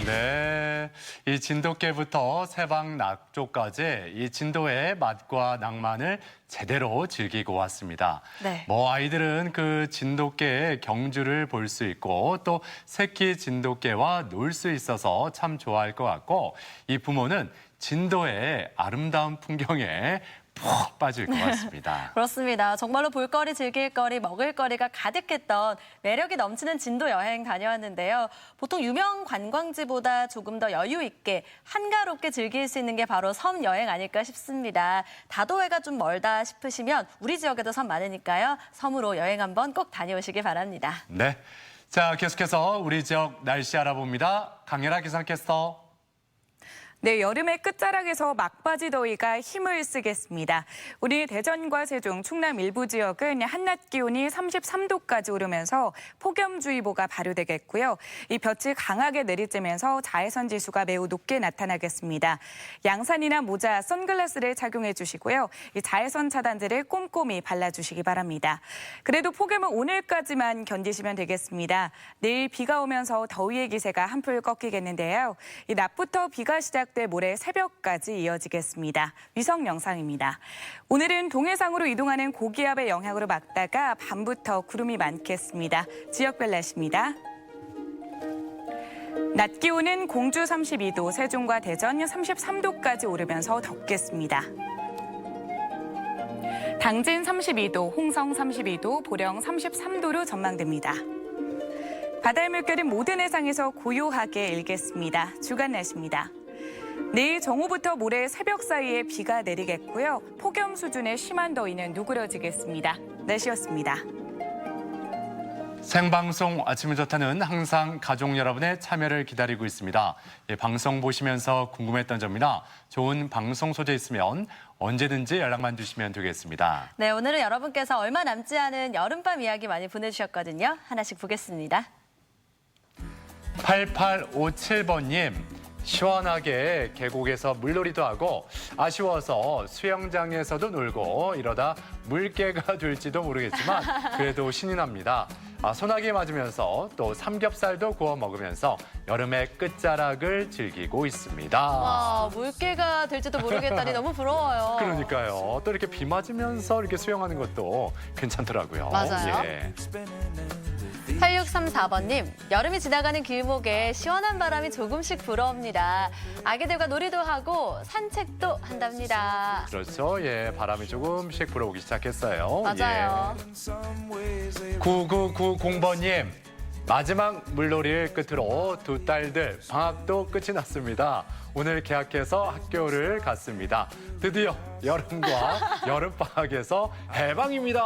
네, 이 진돗개부터 세방낙조까지 이 진도의 맛과 낭만을 제대로 즐기고 왔습니다. 네. 아이들은 그 진돗개의 경주를 볼 수 있고 또 새끼 진돗개와 놀 수 있어서 참 좋아할 것 같고, 이 부모는 진도의 아름다운 풍경에 푹 빠질 것 같습니다. 그렇습니다. 정말로 볼거리, 즐길거리, 먹을거리가 가득했던 매력이 넘치는 진도 여행 다녀왔는데요. 보통 유명 관광지보다 조금 더 여유 있게 한가롭게 즐길 수 있는 게 바로 섬 여행 아닐까 싶습니다. 다도해가 좀 멀다 싶으시면 우리 지역에도 섬 많으니까요. 섬으로 여행 한번 꼭 다녀오시기 바랍니다. 네, 자 계속해서 우리 지역 날씨 알아봅니다. 강혜라 기상캐스터. 네, 여름의 끝자락에서 막바지 더위가 힘을 쓰겠습니다. 오늘 대전과 세종, 충남 일부 지역은 한낮 기온이 33도까지 오르면서 폭염주의보가 발효되겠고요. 이 볕이 강하게 내리쬐면서 자외선 지수가 매우 높게 나타나겠습니다. 양산이나 모자, 선글라스를 착용해 주시고요. 이 자외선 차단제를 꼼꼼히 발라주시기 바랍니다. 그래도 폭염은 오늘까지만 견디시면 되겠습니다. 내일 비가 오면서 더위의 기세가 한풀 꺾이겠는데요. 이 낮부터 비가 시작 때 모레 새벽까지 이어지겠습니다. 위성 영상입니다. 오늘은 동해상으로 이동하는 고기압의 영향으로 막다가 밤부터 구름이 많겠습니다. 지역별 날씨입니다. 낮 기온은 공주 32도, 세종과 대전 33도까지 오르면서 덥겠습니다. 당진 32도, 홍성 32도, 보령 33도로 전망됩니다. 바다의 물결은 모든 해상에서 고요하게 일겠습니다. 주간 날씨입니다. 내일 정오부터 모레 새벽 사이에 비가 내리겠고요. 폭염 수준의 심한 더위는 누그러지겠습니다. 날씨였습니다. 생방송 아침이 좋다는 항상 가족 여러분의 참여를 기다리고 있습니다. 방송 보시면서 궁금했던 점이나 좋은 방송 소재 있으면 언제든지 연락만 주시면 되겠습니다. 네, 오늘은 여러분께서 얼마 남지 않은 여름밤 이야기 많이 보내주셨거든요. 하나씩 보겠습니다. 8857번님. 시원하게 계곡에서 물놀이도 하고 아쉬워서 수영장에서도 놀고 이러다 물개가 될지도 모르겠지만 그래도 신이 납니다. 소나기 맞으면서 또 삼겹살도 구워 먹으면서 여름의 끝자락을 즐기고 있습니다. 와, 물개가 될지도 모르겠다니 너무 부러워요. 그러니까요. 또 이렇게 비 맞으면서 이렇게 수영하는 것도 괜찮더라고요. 맞아요. 예. 8634번님, 여름이 지나가는 길목에 시원한 바람이 조금씩 불어옵니다. 아기들과 놀이도 하고 산책도 한답니다. 그렇죠. 예, 바람이 조금씩 불어오기 시작했어요. 맞아요. 예. 9990번님, 마지막 물놀이를 끝으로 두 딸들 방학도 끝이 났습니다. 오늘 개학해서 학교를 갔습니다. 드디어 여름과 여름방학에서 해방입니다.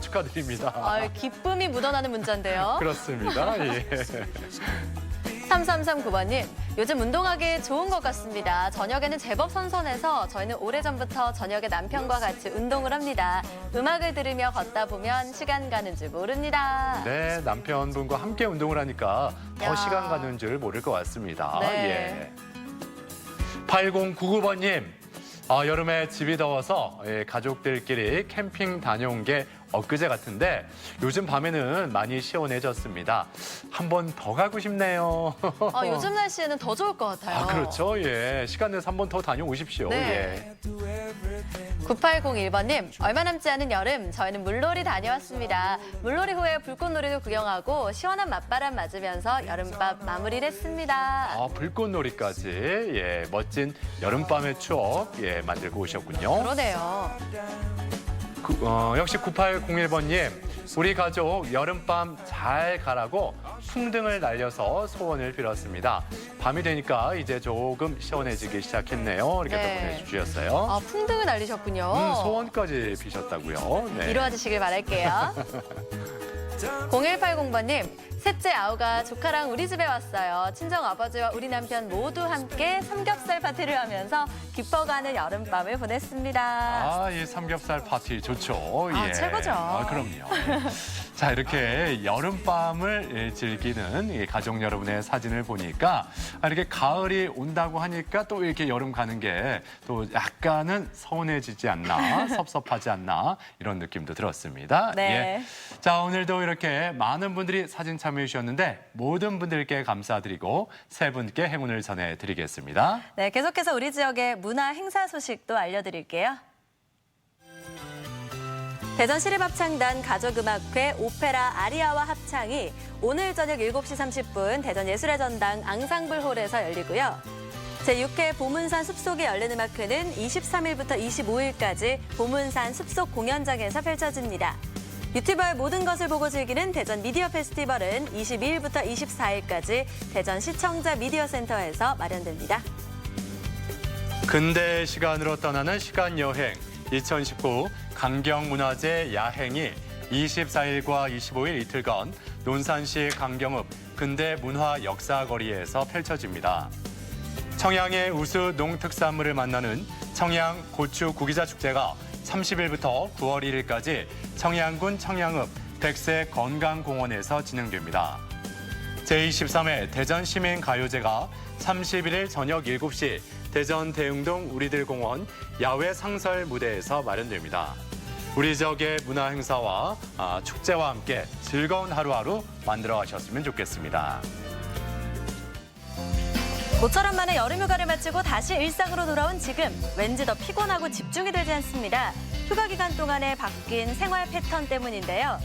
축하드립니다. 기쁨이 묻어나는 문자인데요. 그렇습니다. 예. 3339번님, 요즘 운동하기 좋은 것 같습니다. 저녁에는 제법 선선해서 저희는 오래전부터 저녁에 남편과 같이 운동을 합니다. 음악을 들으며 걷다 보면 시간 가는 줄 모릅니다. 네, 남편분과 함께 운동을 하니까 더 야. 시간 가는 줄 모를 것 같습니다. 네. 예. 8099번님, 여름에 집이 더워서 가족들끼리 캠핑 다녀온 게 엊그제 같은데 요즘 밤에는 많이 시원해졌습니다. 한 번 더 가고 싶네요. 요즘 날씨에는 더 좋을 것 같아요. 그렇죠. 예, 시간 내서 한 번 더 다녀오십시오. 네. 예. 9801번님, 얼마 남지 않은 여름 저희는 물놀이 다녀왔습니다. 물놀이 후에 불꽃놀이도 구경하고 시원한 맞바람 맞으면서 여름밤 마무리를 했습니다. 불꽃놀이까지 예, 멋진 여름밤의 추억 만들고 오셨군요. 그러네요. 역시 9801번님, 우리 가족 여름밤 잘 가라고 풍등을 날려서 소원을 빌었습니다. 밤이 되니까 이제 조금 시원해지기 시작했네요. 이렇게 또 보내주셨어요. 풍등을 날리셨군요. 소원까지 비셨다고요. 네. 이루어지시길 바랄게요. 0180번님, 셋째 아우가 조카랑 우리 집에 왔어요. 친정 아버지와 우리 남편 모두 함께 삼겹살 파티를 하면서 깊어가는 여름밤을 보냈습니다. 이 삼겹살 파티 좋죠. 최고죠. 그럼요. 자, 이렇게 여름밤을 즐기는 이 가족 여러분의 사진을 보니까 이렇게 가을이 온다고 하니까 또 이렇게 여름 가는 게 또 약간은 서운해지지 않나, 섭섭하지 않나 이런 느낌도 들었습니다. 네. 예. 자, 오늘도 이렇게 많은 분들이 사진 참여해 주셨는데 모든 분들께 감사드리고 세 분께 행운을 전해드리겠습니다. 네, 계속해서 우리 지역의 문화 행사 소식도 알려드릴게요. 대전 시립합창단 가족음악회 오페라 아리아와 합창이 오늘 저녁 7시 30분 대전 예술의 전당 앙상블홀에서 열리고요. 제6회 보문산 숲속의 열린 음악회는 23일부터 25일까지 보문산 숲속 공연장에서 펼쳐집니다. 유튜버의 모든 것을 보고 즐기는 대전 미디어 페스티벌은 22일부터 24일까지 대전 시청자 미디어 센터에서 마련됩니다. 근대 시간으로 떠나는 시간 여행 2019 강경문화재 야행이 24일과 25일 이틀간 논산시 강경읍 근대문화 역사거리에서 펼쳐집니다. 청양의 우수 농특산물을 만나는 청양 고추 구기자 축제가 30일부터 9월 1일까지 청양군 청양읍 백세 건강공원에서 진행됩니다. 제23회 대전시민가요제가 31일 저녁 7시 대전 대흥동 우리들공원 야외 상설 무대에서 마련됩니다. 우리 지역의 문화 행사와 축제와 함께 즐거운 하루하루 만들어 가셨으면 좋겠습니다. 모처럼 만에 여름휴가를 마치고 다시 일상으로 돌아온 지금 왠지 더 피곤하고 집중이 되지 않습니다. 휴가 기간 동안에 바뀐 생활 패턴 때문인데요.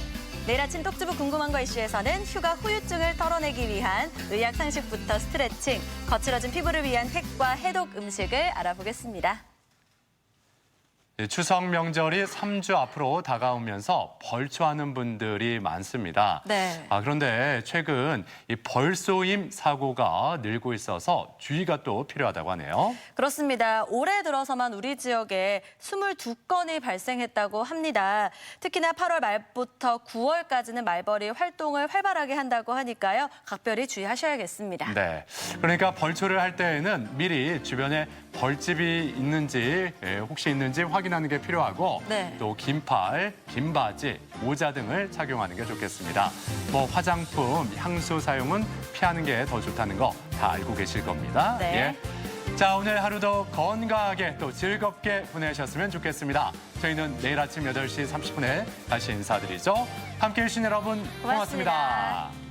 내일 아침 똑주부 궁금한 거 이슈에서는 휴가 후유증을 털어내기 위한 의학 상식부터 스트레칭, 거칠어진 피부를 위한 팩과 해독 음식을 알아보겠습니다. 추석 명절이 3주 앞으로 다가오면서 벌초하는 분들이 많습니다. 네. 그런데 최근 이 벌쏘임 사고가 늘고 있어서 주의가 또 필요하다고 하네요. 그렇습니다. 올해 들어서만 우리 지역에 22건이 발생했다고 합니다. 특히나 8월 말부터 9월까지는 말벌이 활동을 활발하게 한다고 하니까요. 각별히 주의하셔야겠습니다. 네. 그러니까 벌초를 할 때에는 미리 주변에 벌집이 있는지 혹시 있는지 확인 확인하는 게 필요하고 네. 또 긴 팔, 긴 바지, 모자 등을 착용하는 게 좋겠습니다. 뭐 화장품, 향수 사용은 피하는 게 더 좋다는 거 다 알고 계실 겁니다. 네. 예. 자, 오늘 하루도 건강하게 또 즐겁게 보내셨으면 좋겠습니다. 저희는 내일 아침 8시 30분에 다시 인사드리죠. 함께해 주신 여러분 고맙습니다.